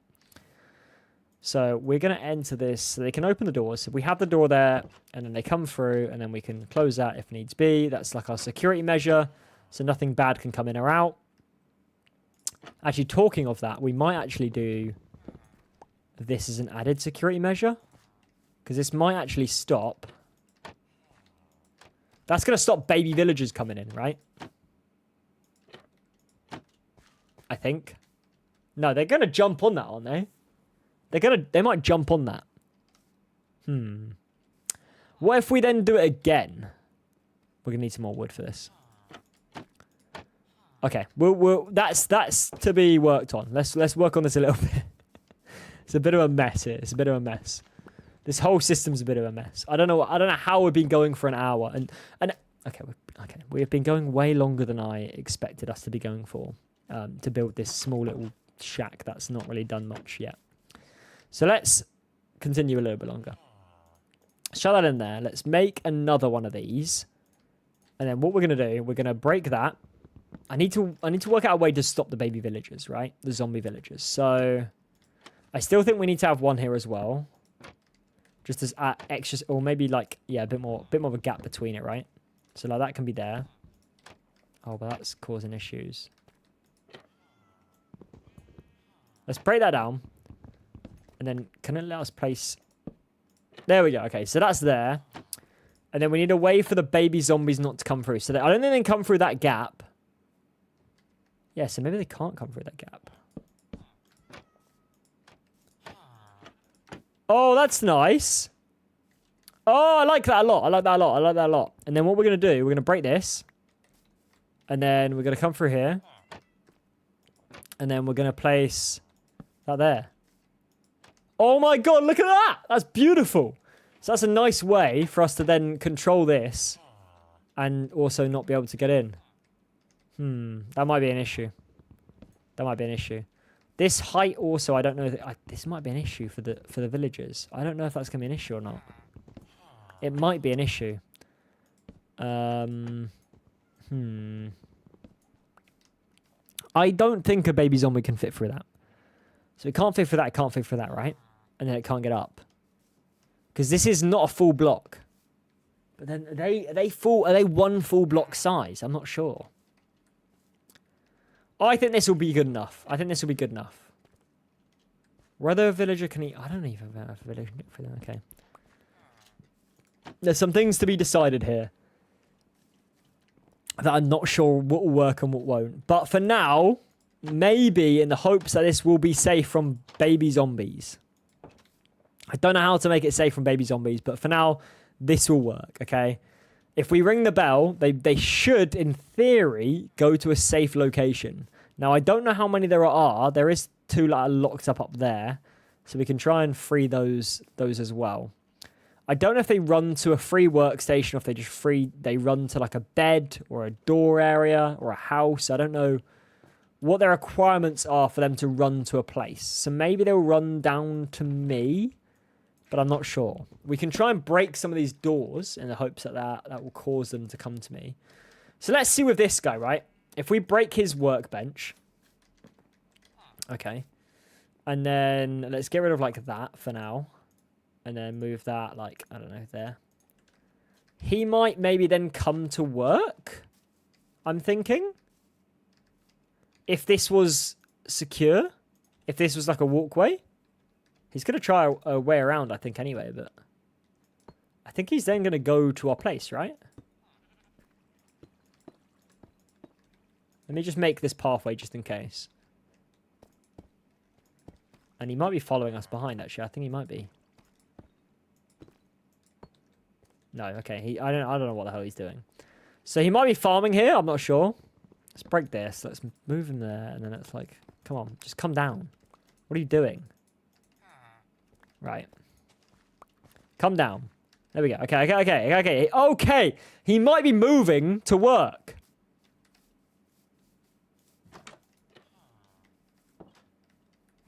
So we're going to enter this, so they can open the doors. So we have the door there, and then they come through, and then we can close that if needs be. That's like our security measure, so nothing bad can come in or out. Actually, talking of that, we might actually do this as an added security measure, because this might actually stop. That's going to stop baby villagers coming in, right? I think. No, they're going to jump on that, aren't they? They might jump on that. What if we then do it again? We're going to need some more wood for this. Okay, that's to be worked on. Let's work on this a little bit. It's a bit of a mess here. It's a bit of a mess. This whole system's a bit of a mess. I don't know how we've been going for an hour, and okay, we've been going way longer than I expected us to be going for, to build this small little shack that's not really done much yet. So let's continue a little bit longer. Shut that in there. Let's make another one of these, and then what we're gonna do, we're gonna break that. I need to work out a way to stop the baby villagers, right? The zombie villagers. So I still think we need to have one here as well. Just as extra, or maybe like, yeah, a bit more of a gap between it, right? So like that can be there. Oh, but that's causing issues. Let's break that down. And then can it let us place... There we go. Okay, so that's there. And then we need a way for the baby zombies not to come through. So I don't think they can come through that gap. Yeah, so maybe they can't come through that gap. Oh, that's nice. Oh, I like that a lot. I like that a lot. I like that a lot. And then what we're going to do, we're going to break this. And then we're going to come through here. And then we're going to place that there. Oh my god, look at that! That's beautiful. So that's a nice way for us to then control this. And also not be able to get in. That might be an issue. That might be an issue. This height also, I don't know. This might be an issue for the villagers. I don't know if that's going to be an issue or not. It might be an issue. I don't think a baby zombie can fit through that. So it can't fit through that, it can't fit through that, right? And then it can't get up. Because this is not a full block. But then are they one full block size? I'm not sure. I think this will be good enough. I think this will be good enough. Whether a villager can eat... I don't even know if a villager can eat for them. Okay. There's some things to be decided here. That I'm not sure what will work and what won't. But for now, maybe in the hopes that this will be safe from baby zombies. I don't know how to make it safe from baby zombies, but for now, this will work, okay? If we ring the bell, they should, in theory, go to a safe location. Now, I don't know how many there are. There is 2 that are locked up there. So we can try and free those as well. I don't know if they run to a free workstation or if they run to like a bed or a door area or a house. I don't know what their requirements are for them to run to a place. So maybe they'll run down to me, but I'm not sure. We can try and break some of these doors in the hopes that that will cause them to come to me. So let's see with this guy, right? If we break his workbench. Okay. And then let's get rid of like that for now. And then move that like, I don't know, there. He might maybe then come to work. I'm thinking. If this was secure. If this was like a walkway. He's going to try a way around, I think, anyway. But I think he's then going to go to our place, right? Let me just make this pathway just in case. And he might be following us behind, actually. I think he might be. No, okay. I don't know what the hell he's doing. So he might be farming here. I'm not sure. Let's break this. Let's move him there. And then it's like, come on, just come down. What are you doing? Right. Come down. There we go. Okay. He might be moving to work.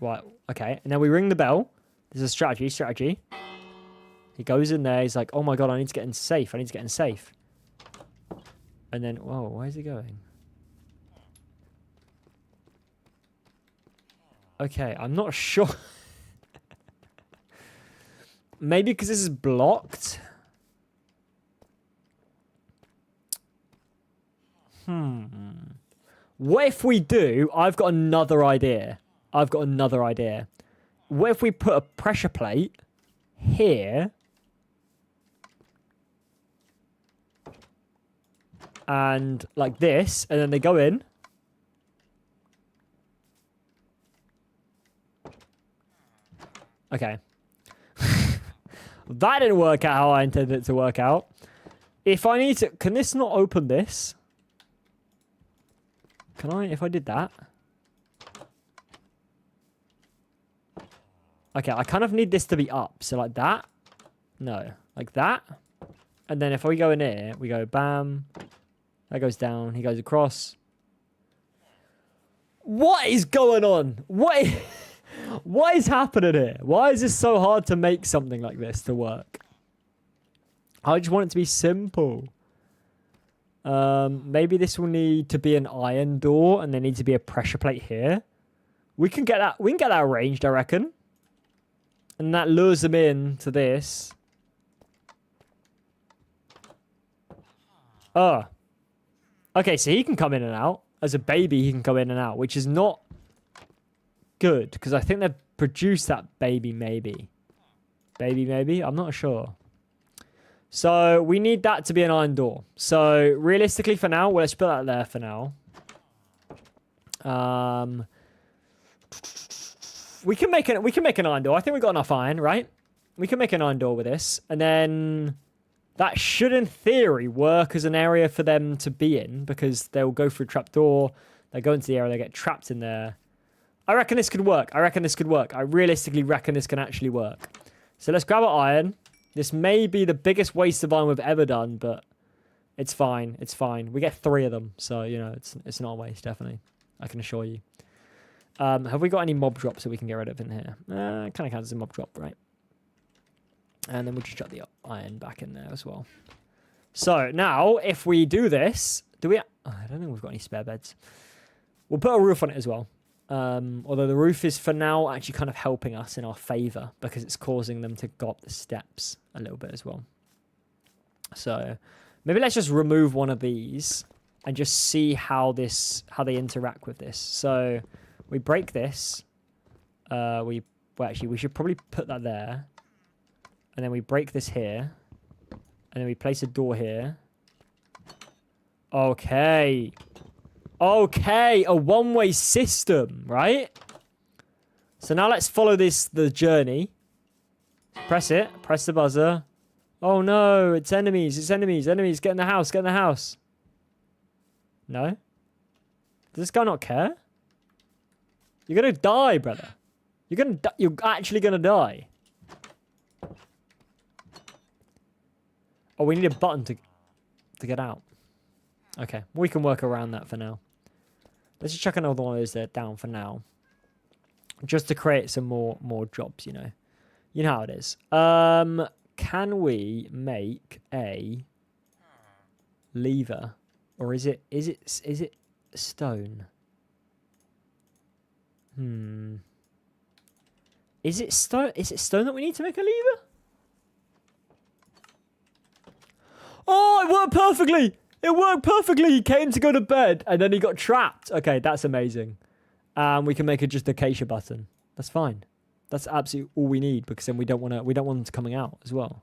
Right. Okay. And then we ring the bell. This is a strategy. He goes in there. He's like, oh my god, I need to get in safe. And then, whoa, where's he going? Okay, I'm not sure. Maybe because this is blocked. What if we do? I've got another idea. What if we put a pressure plate here? And like this. And then they go in. Okay. That didn't work out how I intended it to work out. If I need to... Can this not open this? Can I? If I did that? Okay, I kind of need this to be up. So like that? No. Like that? And then if we go in here, we go bam. That goes down. He goes across. What is going on? What is happening here? Why is this so hard to make something like this to work? I just want it to be simple. Maybe this will need to be an iron door and there needs to be a pressure plate here. We can get that arranged, I reckon. And that lures them in to this. Oh. Okay, so he can come in and out. As a baby, he can come in and out, which is not good because I think they're produce that baby maybe. Baby maybe? I'm not sure. So we need that to be an iron door. So realistically for now, well, let's put that there for now. We can make an iron door. I think we got enough iron, right? We can make an iron door with this. And then that should, in theory, work as an area for them to be in because they'll go through a trapdoor. They go into the area. They get trapped in there. I reckon this could work. I realistically reckon this can actually work. So let's grab our iron. This may be the biggest waste of iron we've ever done, but it's fine. It's fine. We get 3 of them. So, you know, it's not a waste, definitely. I can assure you. Have we got any mob drops that we can get rid of in here? It kind of counts as a mob drop, right? And then we'll just chuck the iron back in there as well. So now, if we do this, do we... I don't think we've got any spare beds. We'll put a roof on it as well. Although the roof is, for now, actually kind of helping us in our favor because it's causing them to go up the steps a little bit as well. So maybe let's just remove one of these and just see how they interact with this. So we break this. We should probably put that there. And then we break this here. And then we place a door here. Okay. Okay, a one-way system, right? So now let's follow the journey. Press it. Press the buzzer. Oh no, it's enemies. It's enemies. Enemies, get in the house. Get in the house. No? Does this guy not care? You're gonna die, brother. You're actually gonna die. Oh, we need a button to get out. Okay, we can work around that for now. Let's just chuck another one of those there down for now. Just to create some more jobs, you know. You know how it is. Can we make a lever? Or is it stone? Is it stone? Is it stone that we need to make a lever? Oh, it worked perfectly! It worked perfectly! He came to go to bed, and then he got trapped. Okay, that's amazing. We can make it just acacia button. That's fine. That's absolutely all we need, because then we don't want them to coming out as well.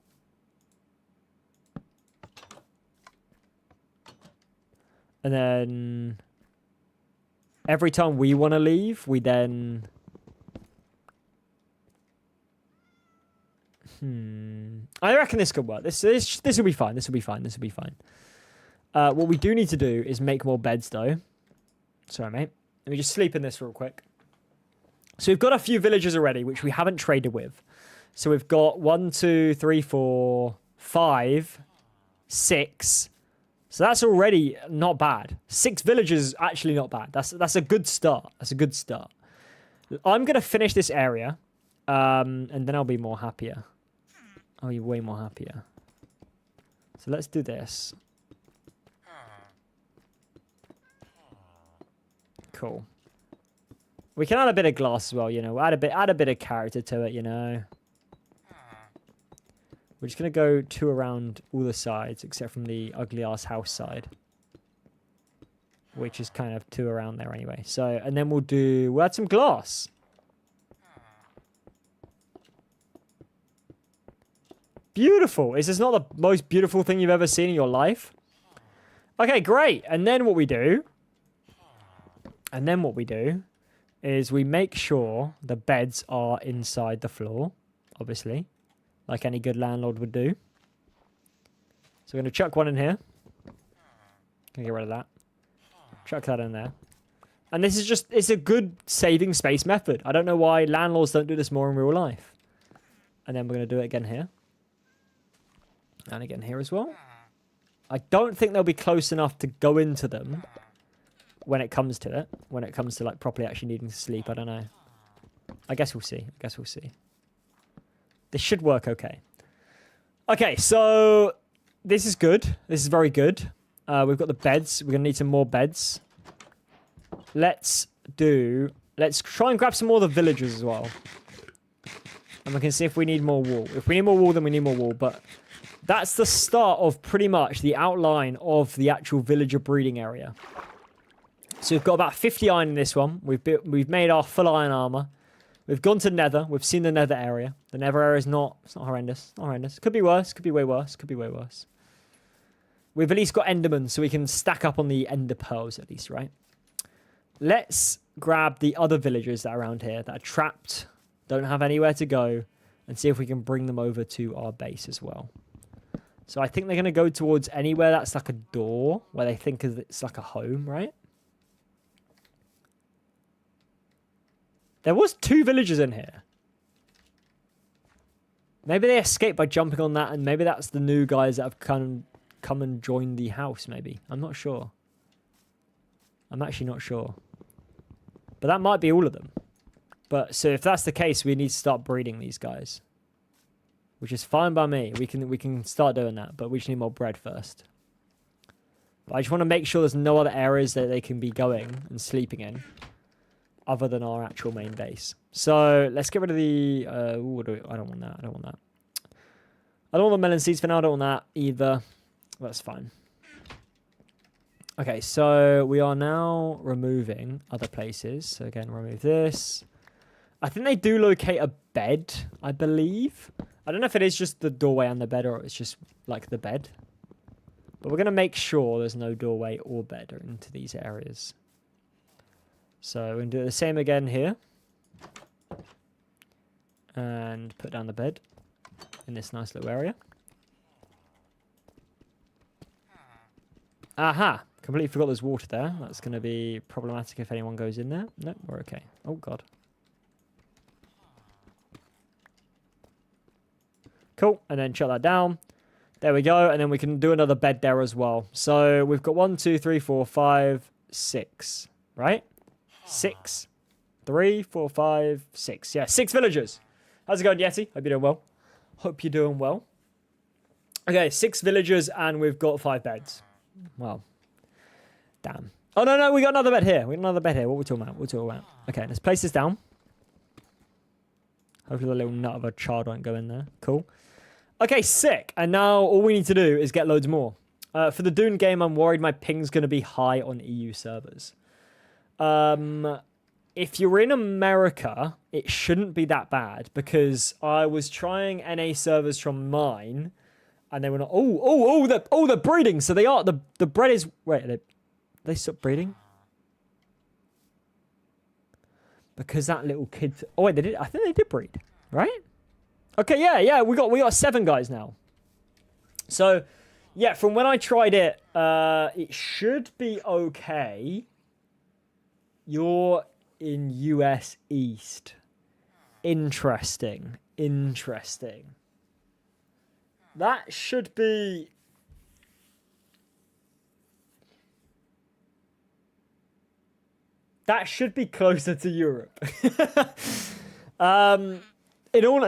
And then every time we want to leave, we then... I reckon this could work. This will be fine. This will be fine. This will be fine. What we do need to do is make more beds, though. Sorry, mate. Let me just sleep in this real quick. So we've got a few villagers already, which we haven't traded with. So we've got 1, 2, 3, 4, 5, 6. So that's already not bad. 6 villagers is actually not bad. That's a good start. That's a good start. I'm going to finish this area, and then I'll be more happier. I'll be way more happier. So let's do this. Cool. We can add a bit of glass as well, you know. Add a bit of character to it, you know. We're just gonna go 2 around all the sides, except from the ugly ass house side, which is kind of 2 around there anyway. So, and then we'll add some glass. Beautiful. Is this not the most beautiful thing you've ever seen in your life? Okay, great. And then what we do is we make sure the beds are inside the floor, obviously, like any good landlord would do. So we're going to chuck one in here. Can get rid of that. Chuck that in there. And this is just, it's a good saving space method. I don't know why landlords don't do this more in real life. And then we're going to do it again here. And again here as well. I don't think they'll be close enough to go into them when it comes to it. When it comes to like properly actually needing to sleep. I don't know. I guess we'll see. This should work okay. Okay, so this is good. This is very good. We've got the beds. We're going to need some more beds. Let's try and grab some more of the villagers as well. And we can see if we need more wool. If we need more wool, then we need more wool. But that's the start of pretty much the outline of the actual villager breeding area. So we've got about 50 iron in this one. We've made our full iron armor. We've gone to Nether. We've seen the Nether area. The Nether area is not. It's not horrendous. Not horrendous. Could be worse. Could be way worse. Could be way worse. We've at least got Enderman, so we can stack up on the Ender pearls at least, right? Let's grab the other villagers that are around here that are trapped, don't have anywhere to go, and see if we can bring them over to our base as well. So I think they're going to go towards anywhere that's like a door, where they think it's like a home, right? There was 2 villagers in here. Maybe they escaped by jumping on that, and maybe that's the new guys that have come and joined the house, maybe. I'm not sure. I'm actually not sure. But that might be all of them. But so if that's the case, we need to start breeding these guys. Which is fine by me. We can start doing that, but we just need more bread first. But I just want to make sure there's no other areas that they can be going and sleeping in other than our actual main base. So let's get rid of the I don't want that. I don't want that. I don't want the melon seeds for now. I don't want that either. That's fine. Okay, so we are now removing other places. So again, remove this. I think they do locate a bed, I believe. I don't know if it is just the doorway and the bed or it's just like the bed. But we're going to make sure there's no doorway or bed into these areas. So we're going to do the same again here. And put down the bed in this nice little area. Aha! Completely forgot there's water there. That's going to be problematic if anyone goes in there. No, we're okay. Oh, God. Cool. And then shut that down. There we go. And then we can do another bed there as well. So we've got 1, 2, 3, 4, 5, 6. Right? 6. 3, 4, 5, 6. Yeah, 6 villagers. How's it going, Yeti? Hope you're doing well. Hope you're doing well. Okay, 6 villagers and we've got 5 beds. Wow. Damn. Oh, no, we got another bed here. We got another bed here. What are we talking about? Okay, let's place this down. Hopefully the little nut of a child won't go in there. Cool. Okay, sick. And now all we need to do is get loads more. For the Dune game, I'm worried my ping's going to be high on EU servers. If you're in America, it shouldn't be that bad because I was trying NA servers from mine and they were not. They're breeding. So they are. The bread is. Wait, they stopped breeding? Because that little kid. Oh wait, they did. I think they did breed, right? Okay, yeah. We got 7 guys now. So, yeah, from when I tried it, it should be okay. You're in US East. Interesting. That should be. That should be closer to Europe. In all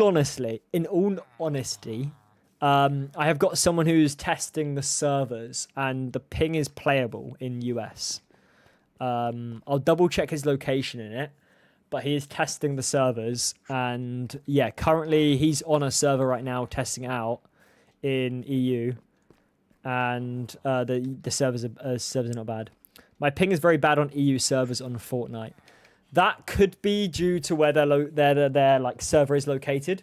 honesty, I have got someone who's testing the servers, and the ping is playable in US. I'll double check his location in it, but he is testing the servers, and yeah, currently he's on a server right now testing it out in EU, and the servers are not bad. My ping is very bad on EU servers on Fortnite. That could be due to where their like server is located.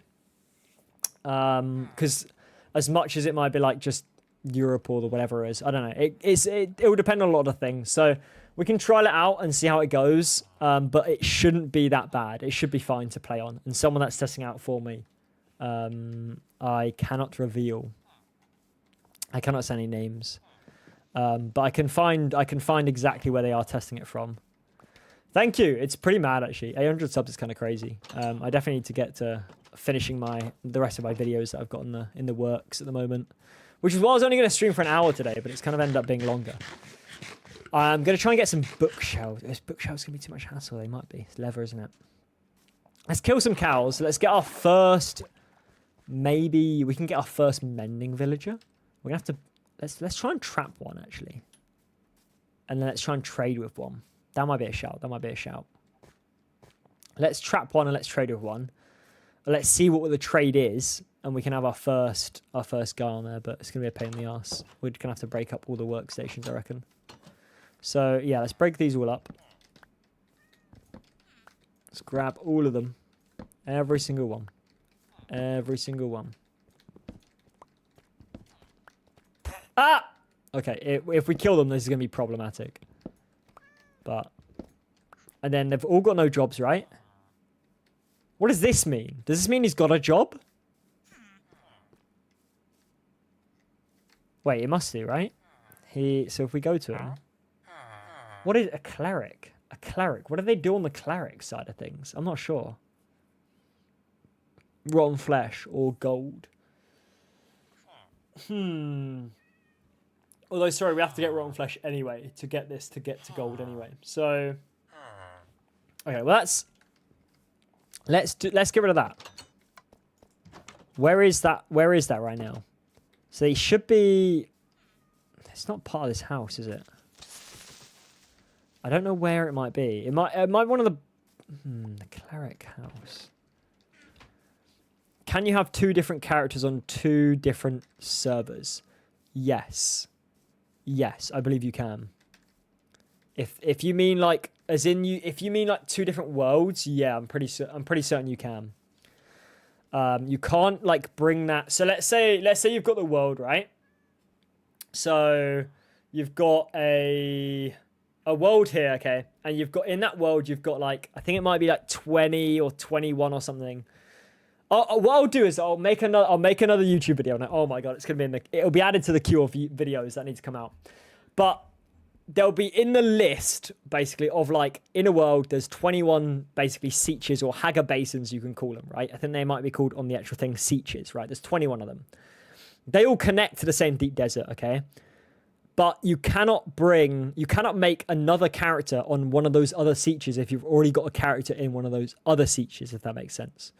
Because as much as it might be like just Europe or whatever it is, I don't know. It will depend on a lot of things. So we can trial it out and see how it goes. But it shouldn't be that bad. It should be fine to play on. And someone that's testing out for me, I cannot reveal. I cannot say any names. But I can find exactly where they are testing it from. Thank you. It's pretty mad actually. 800 subs is kind of crazy. I definitely need to get to finishing the rest of my videos that I've got in the works at the moment, which is why I was only going to stream for an hour today, but it's kind of ended up being longer. I'm going to try and get some bookshelves. This bookshelves going to be too much hassle. They might be. It's leather, isn't it? Let's kill some cows. Let's get our first. Maybe we can get our first mending villager. We're gonna have to. Let's try and trap one actually, and then let's try and trade with one. That might be a shout. Let's trap one and let's trade with one. Let's see what the trade is, and we can have our first guy on there. But it's gonna be a pain in the ass. We're gonna have to break up all the workstations, I reckon. So yeah, let's break these all up. Let's grab all of them. Every single one. Every single one. Ah! Okay, if we kill them, this is going to be problematic. But... And then they've all got no jobs, right? What does this mean? Does this mean he's got a job? Wait, it must do, right? So if we go to him... What is a cleric? A cleric. What do they do on the cleric side of things? I'm not sure. Rotten flesh or gold. Although, sorry, we have to get rotten flesh anyway to get this, to get to gold anyway. So, okay, well that's... Let's get rid of that. Where is that right now? So he should be... It's not part of this house, is it? I don't know where it might be. It might be one of the... the cleric house. Can you have 2 different characters on 2 different servers? Yes. Yes, I believe you can. If you mean like as in if you mean like 2 different worlds, yeah, I'm pretty certain you can. You can't like bring that. So let's say you've got the world, right? So you've got a world here, okay? And you've got in that world you've got like I think it might be like 20 or 21 or something. What I'll do is I'll make another YouTube video on it. Oh my god, it's gonna be it'll be added to the queue of videos that need to come out. But they'll be in the list basically of like in a world there's 21 basically sieges or Haga basins you can call them, right? I think they might be called on the actual thing sieges, right? There's 21 of them. They all connect to the same deep desert, okay? But you cannot make another character on one of those other sieges if you've already got a character in one of those other sieges, if that makes sense.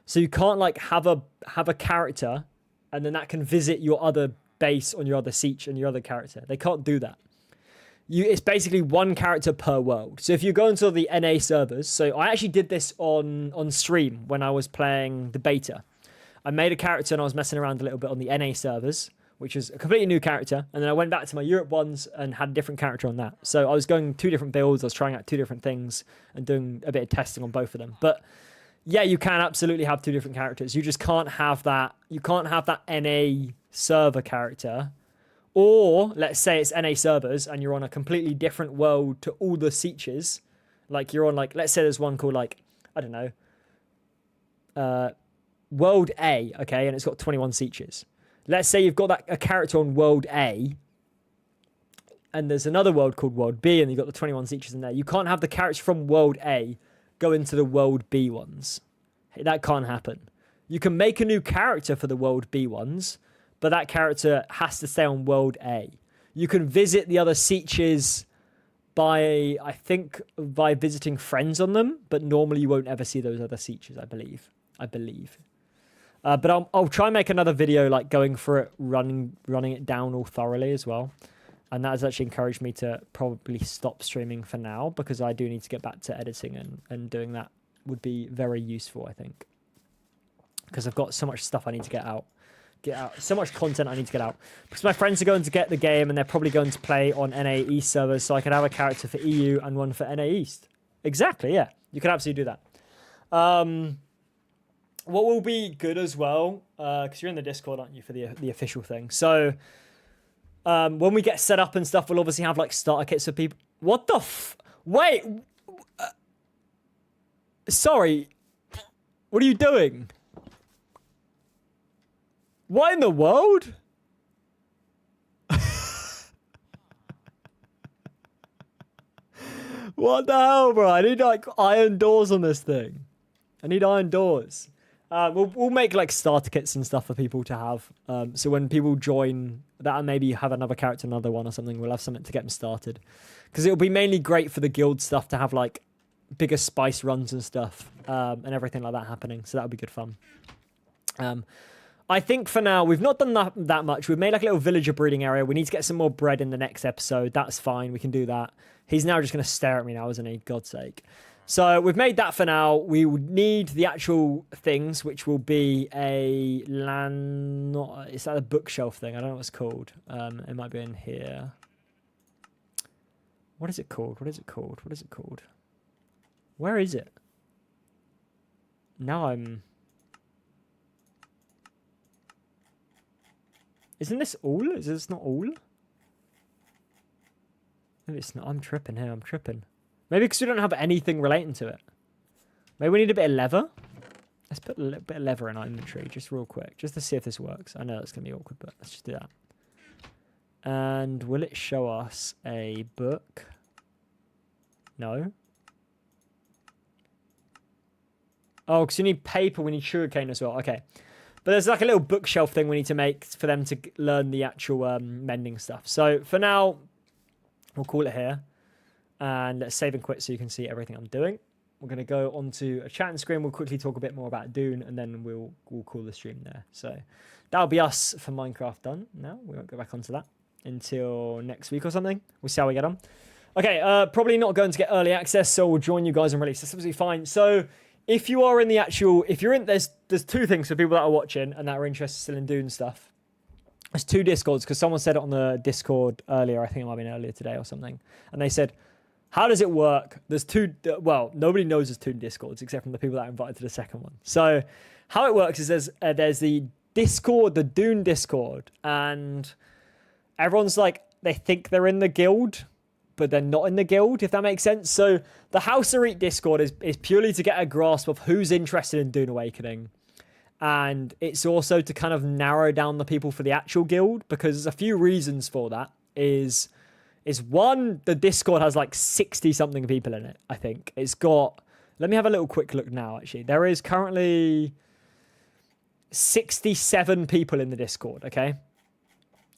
So you can't like have a character and then that can visit your other base on your other siege and your other character. They can't do that. It's basically 1 character per world. So if you go into the NA servers, so I actually did this on stream when I was playing the beta. I made a character and I was messing around a little bit on the NA servers, which is a completely new character. And then I went back to my Europe ones and had a different character on that. So I was going 2 different builds. I was trying out 2 different things and doing a bit of testing on both of them. But yeah, you can absolutely have 2 different characters. You just can't have that. You can't have that NA server character. Or let's say it's NA servers and you're on a completely different world to all the sieges. Like you're on like, let's say there's one called like, I don't know, World A, okay, and it's got 21 sieges. Let's say you've got a character on World A and there's another world called World B and you've got the 21 sieges in there. You can't have the character from World A go into the World B ones. That can't happen. You can make a new character for the World B ones, but that character has to stay on World A. You can visit the other sieges by visiting friends on them, but normally you won't ever see those other sieges, I believe. But I'll try and make another video like going for it, running it down all thoroughly as well. And that has actually encouraged me to probably stop streaming for now because I do need to get back to editing and doing that would be very useful, I think. Because I've got so much stuff I need to get out. So much content I need to get out. Because my friends are going to get the game and they're probably going to play on NA East servers, so I could have a character for EU and one for NA East. Exactly, yeah. You can absolutely do that. What will be good as well, because you're in the Discord, aren't you, for the official thing. So... when we get set up and stuff, we'll obviously have like starter kits for people. What the wait! Sorry. What are you doing? What in the world? What the hell, bro? I need like iron doors on this thing. I need iron doors. We'll make like starter kits and stuff for people to have. So when people join that and maybe have another character, another one or something, we'll have something to get them started. Because it'll be mainly great for the guild stuff to have like bigger spice runs and stuff and everything like that happening. So that'll be good fun. I think for now, we've not done that much. We've made like a little villager breeding area. We need to get some more bread in the next episode. That's fine. We can do that. He's now just going to stare at me now, isn't he? God's sake. So we've made that for now. We would need the actual things, which will be a land... It's like a bookshelf thing. I don't know what it's called. It might be in here. What is it called? What is it called? What is it called? Where is it? Now I'm... Isn't this all? Is this not all? Maybe it's not. I'm tripping here. I'm tripping. Maybe because we don't have anything relating to it. Maybe we need a bit of leather. Let's put a little bit of leather in our inventory just real quick. Just to see if this works. I know it's going to be awkward, but let's just do that. And will it show us a book? No. Oh, because you need paper. We need sugarcane as well. Okay. But there's like a little bookshelf thing we need to make for them to learn the actual mending stuff. So for now, we'll call it here. And let's save and quit so you can see everything I'm doing. We're going to go onto a chatting screen. We'll quickly talk a bit more about Dune, and then we'll call the stream there. So that'll be us for Minecraft done. Now we won't go back onto that until next week or something. We'll see how we get on. Okay, probably not going to get early access, so we'll join you guys on release. That's absolutely fine. So if you are in the actual, if you're in, there's two things for people that are watching and that are interested still in Dune stuff. There's two Discords, because someone said it on the Discord earlier. I think it might have been earlier today or something. And they said, how does it work? There's two, well, nobody knows there's two Discords except from the people that are invited to the second one. So how it works is there's the Discord, the Dune Discord, and everyone's like, they think they're in the guild, but they're not in the guild, if that makes sense. So the House of Reet Discord is purely to get a grasp of who's interested in Dune Awakening. And it's also to kind of narrow down the people for the actual guild, because there's a few reasons for that. Is one, the Discord has like 60 something people in it, I think. It's got, let me have a little quick look now, actually. There is currently 67 people in the Discord, okay?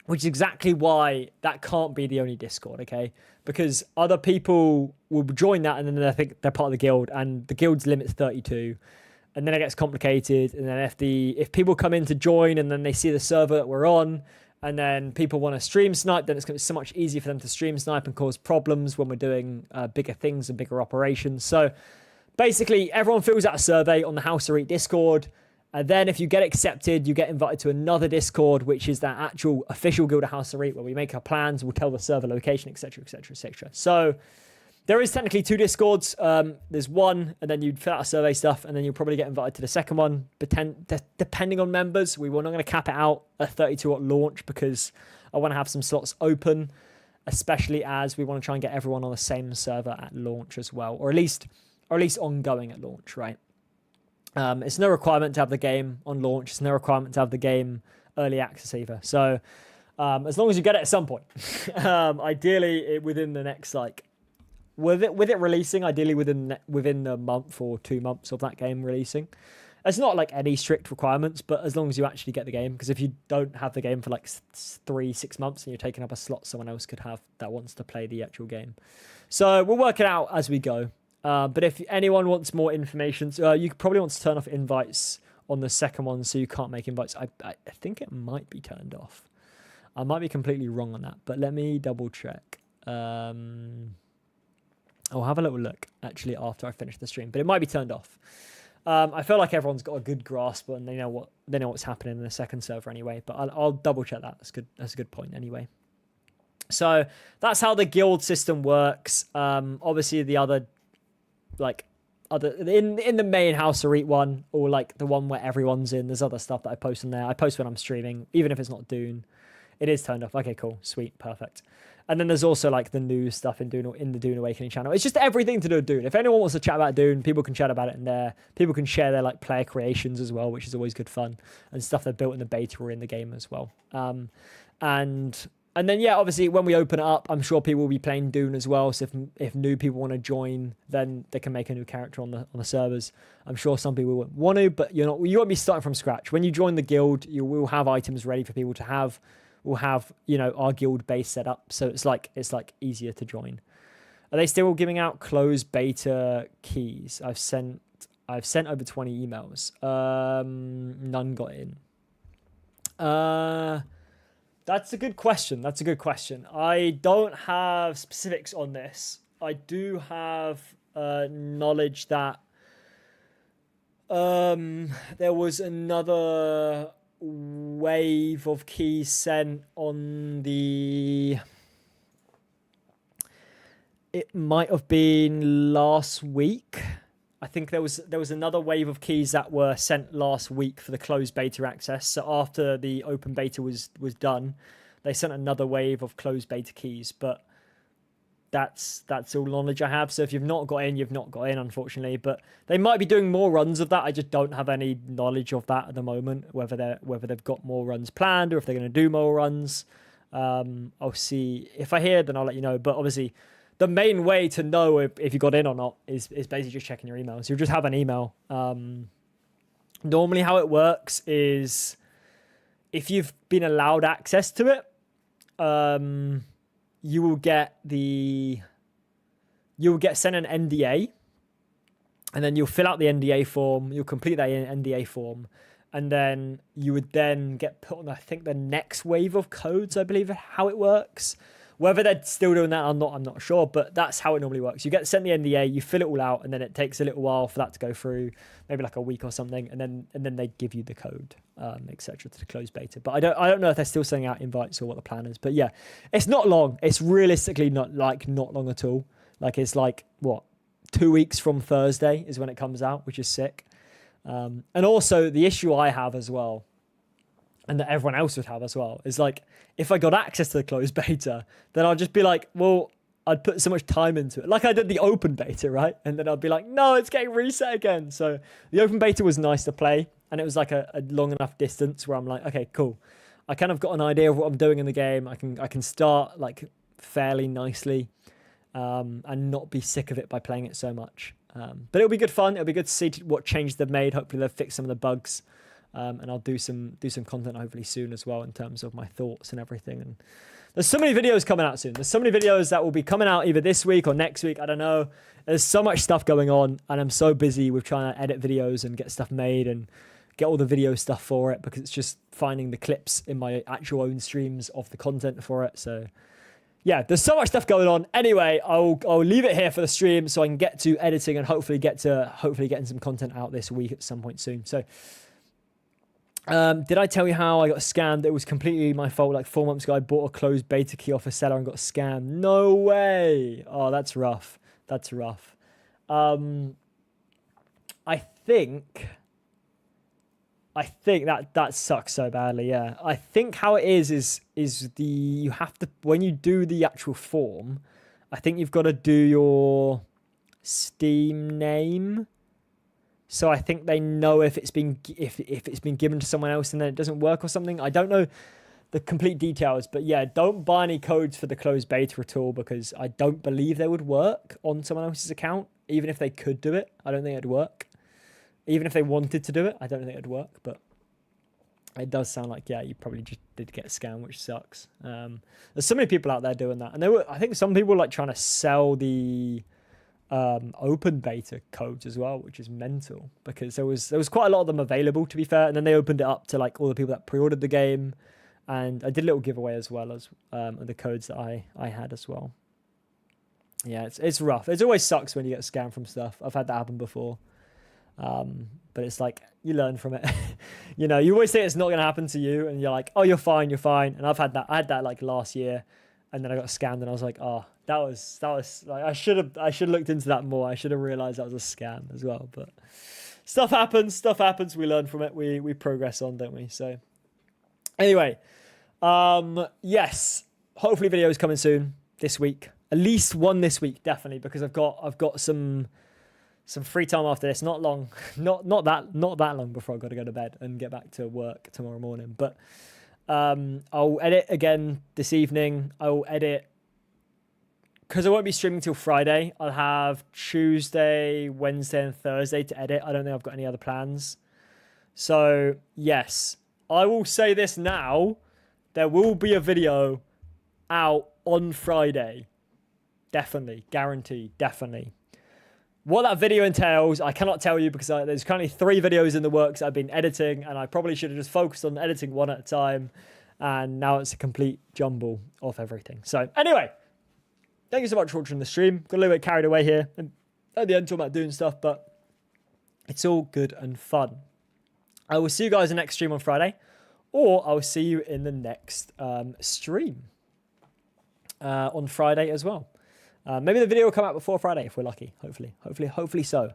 Which is exactly why that can't be the only Discord, okay? Because other people will join that and then they think they're part of the guild, and the guild's limit's 32. And then it gets complicated. And then if people come in to join and then they see the server that we're on, and then people want to stream snipe, then it's going to be so much easier for them to stream snipe and cause problems when we're doing bigger things and bigger operations. So basically, everyone fills out a survey on the House of Reet Discord. And then if you get accepted, you get invited to another Discord, which is that actual official Guild of House of Reet, where we make our plans, we'll tell the server location, etc., etc., etc. So there is technically two Discords. There's one, and then you'd fill out a survey stuff, and then you'll probably get invited to the second one, depending on members. We're not going to cap it out at 32 at launch, because I want to have some slots open, especially as we want to try and get everyone on the same server at launch as well, or at least ongoing at launch, right? It's no requirement to have the game on launch. It's no requirement to have the game early access either. So as long as you get it at some point, ideally within the next with it releasing, ideally within the month or 2 months of that game releasing. It's not like any strict requirements, but as long as you actually get the game, because if you don't have the game for like 3-6 months and you're taking up a slot someone else could have that wants to play the actual game. So we'll work it out as we go. But if anyone wants more information, you probably want to turn off invites on the second one, so you can't make invites. I think it might be turned off. I might be completely wrong on that, but let me double check. I'll have a little look actually after I finish the stream, but it might be turned off. I feel like everyone's got a good grasp and they know what's happening in the second server anyway. But I'll double check that. That's good. That's a good point anyway. So that's how the guild system works. Obviously the other in the main House of Reet one, or like the one where everyone's in, there's other stuff that I post in there. I post when I'm streaming, even if it's not Dune. It is turned off. Okay, cool, sweet, perfect. And then there's also like the news stuff in the Dune Awakening channel. It's just everything to do with Dune. If anyone wants to chat about Dune, people can chat about it in there. People can share their like player creations as well, which is always good fun, and stuff they've built in the beta or in the game as well. And then, yeah, obviously, when we open it up, I'm sure people will be playing Dune as well. So if new people want to join, then they can make a new character on the servers. I'm sure some people won't want to, but you won't be starting from scratch. When you join the guild, you will have items ready for people to have. We'll have, our guild base set up. So it's like easier to join. Are they still giving out closed beta keys? I've sent over 20 emails. None got in. That's a good question. I don't have specifics on this. I do have knowledge that there was another wave of keys sent on it might have been last week. I think there was another wave of keys that were sent last week for the closed beta access. So after the open beta was done, they sent another wave of closed beta keys. But that's all knowledge I have. So if you've not got in, you've not got in, unfortunately. But they might be doing more runs of that. I just don't have any knowledge of that at the moment. Whether they've got more runs planned or if they're going to do more runs. I'll see. If I hear, then I'll let you know. But obviously, the main way to know if you got in or not is basically just checking your emails. You'll just have an email. Normally, how it works is if you've been allowed access to it, you will get sent an NDA, and then you'll fill out the NDA form. You'll complete that NDA form, and then you would then get put on, I think, the next wave of codes, I believe, how it works. Whether they're still doing that or not, I'm not sure, but that's how it normally works. You get sent the NDA, you fill it all out, and then it takes a little while for that to go through, maybe like a week or something, and then they give you the code, etc. to the closed beta. But I don't know if they're still sending out invites or what the plan is. But yeah, it's not long. It's realistically not long at all. Like it's like what, 2 weeks from Thursday is when it comes out, which is sick. And also the issue I have as well, and that everyone else would have as well, is like, if I got access to the closed beta, then I'd just be like, well, I'd put so much time into it. Like I did the open beta, right? And then I'd be like, no, it's getting reset again. So the open beta was nice to play. And it was like a long enough distance where I'm like, okay, cool. I kind of got an idea of what I'm doing in the game. I can start like fairly nicely and not be sick of it by playing it so much. But it'll be good fun. It'll be good to see what changes they've made. Hopefully they'll fix some of the bugs. And I'll do some content hopefully soon as well in terms of my thoughts and everything. And there's so many videos coming out soon. There's so many videos that will be coming out either this week or next week. I don't know. There's so much stuff going on, and I'm so busy with trying to edit videos and get stuff made and get all the video stuff for it, because it's just finding the clips in my actual own streams of the content for it. So yeah, there's so much stuff going on. Anyway, I'll leave it here for the stream so I can get to editing and hopefully getting some content out this week at some point soon. So did I tell you how I got scammed? It was completely my fault. Like 4 months ago, I bought a closed beta key off a seller and got scammed. No way. Oh, that's rough. That's rough. I think that sucks so badly. Yeah. I think how it is you have to, when you do the actual form, I think you've got to do your Steam name. So I think they know if it's been given to someone else and then it doesn't work or something. I don't know the complete details, but yeah, don't buy any codes for the closed beta at all, because I don't believe they would work on someone else's account. Even if they could do it, I don't think it'd work. Even if they wanted to do it, I don't think it'd work. But it does sound like, yeah, you probably just did get scammed, which sucks. There's so many people out there doing that, and I think some people were like trying to sell the open beta codes as well, which is mental, because there was quite a lot of them available, to be fair, and then they opened it up to like all the people that pre-ordered the game, and I did a little giveaway as well as the codes that I had as well. Yeah, it's rough. It always sucks when you get scammed from stuff. I've had that happen before, but it's like you learn from it. You know, you always think it's not going to happen to you, and you're like, oh, you're fine, and I had that like last year, and then I got scammed, and I was like, oh, that was like, I should have looked into that more. I should have realized that was a scam as well. But stuff happens. We learn from it. We progress on, don't we? So anyway, yes, hopefully video is coming soon this week. At least one this week, definitely, because I've got some free time after this. Not long, not that long before I've got to go to bed and get back to work tomorrow morning. But I'll edit again this evening. I'll edit, because I won't be streaming till Friday. I'll have Tuesday, Wednesday, and Thursday to edit. I don't think I've got any other plans. So yes, I will say this now. There will be a video out on Friday. Definitely, guaranteed, definitely. What that video entails, I cannot tell you, because there's currently 3 videos in the works I've been editing, and I probably should have just focused on editing one at a time, and now it's a complete jumble of everything. So anyway, thank you so much for watching the stream. Got a little bit carried away here, and at the end talking about doing stuff, but it's all good and fun. I will see you guys in the next stream on Friday, or I will see you in the next stream on Friday as well. Maybe the video will come out before Friday if we're lucky. Hopefully so.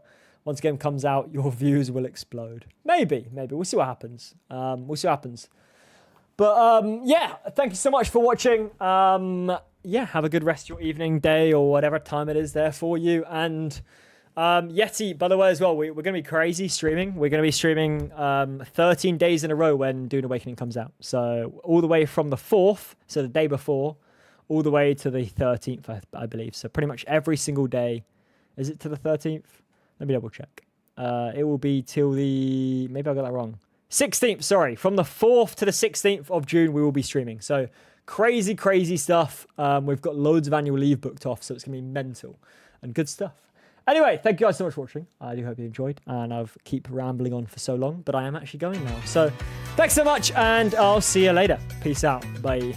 once the game comes out, your views will explode. Maybe. We'll see what happens. But yeah, thank you so much for watching. Yeah, have a good rest of your evening, day, or whatever time it is there for you. And Yeti, by the way, as well, we're going to be crazy streaming. We're going to be streaming 13 days in a row when Dune Awakening comes out. So all the way from the 4th, so the day before, all the way to the 13th, I believe. So pretty much every single day. Is it to the 13th? Let me double check. It will be till the... Maybe I got that wrong. 16th, sorry. From the 4th to the 16th of June, we will be streaming. So crazy stuff. We've got loads of annual leave booked off, so it's going to be mental and good stuff. Anyway, thank you guys so much for watching. I do hope you enjoyed, and I've keep rambling on for so long, but I am actually going now. So thanks so much, and I'll see you later. Peace out. Bye.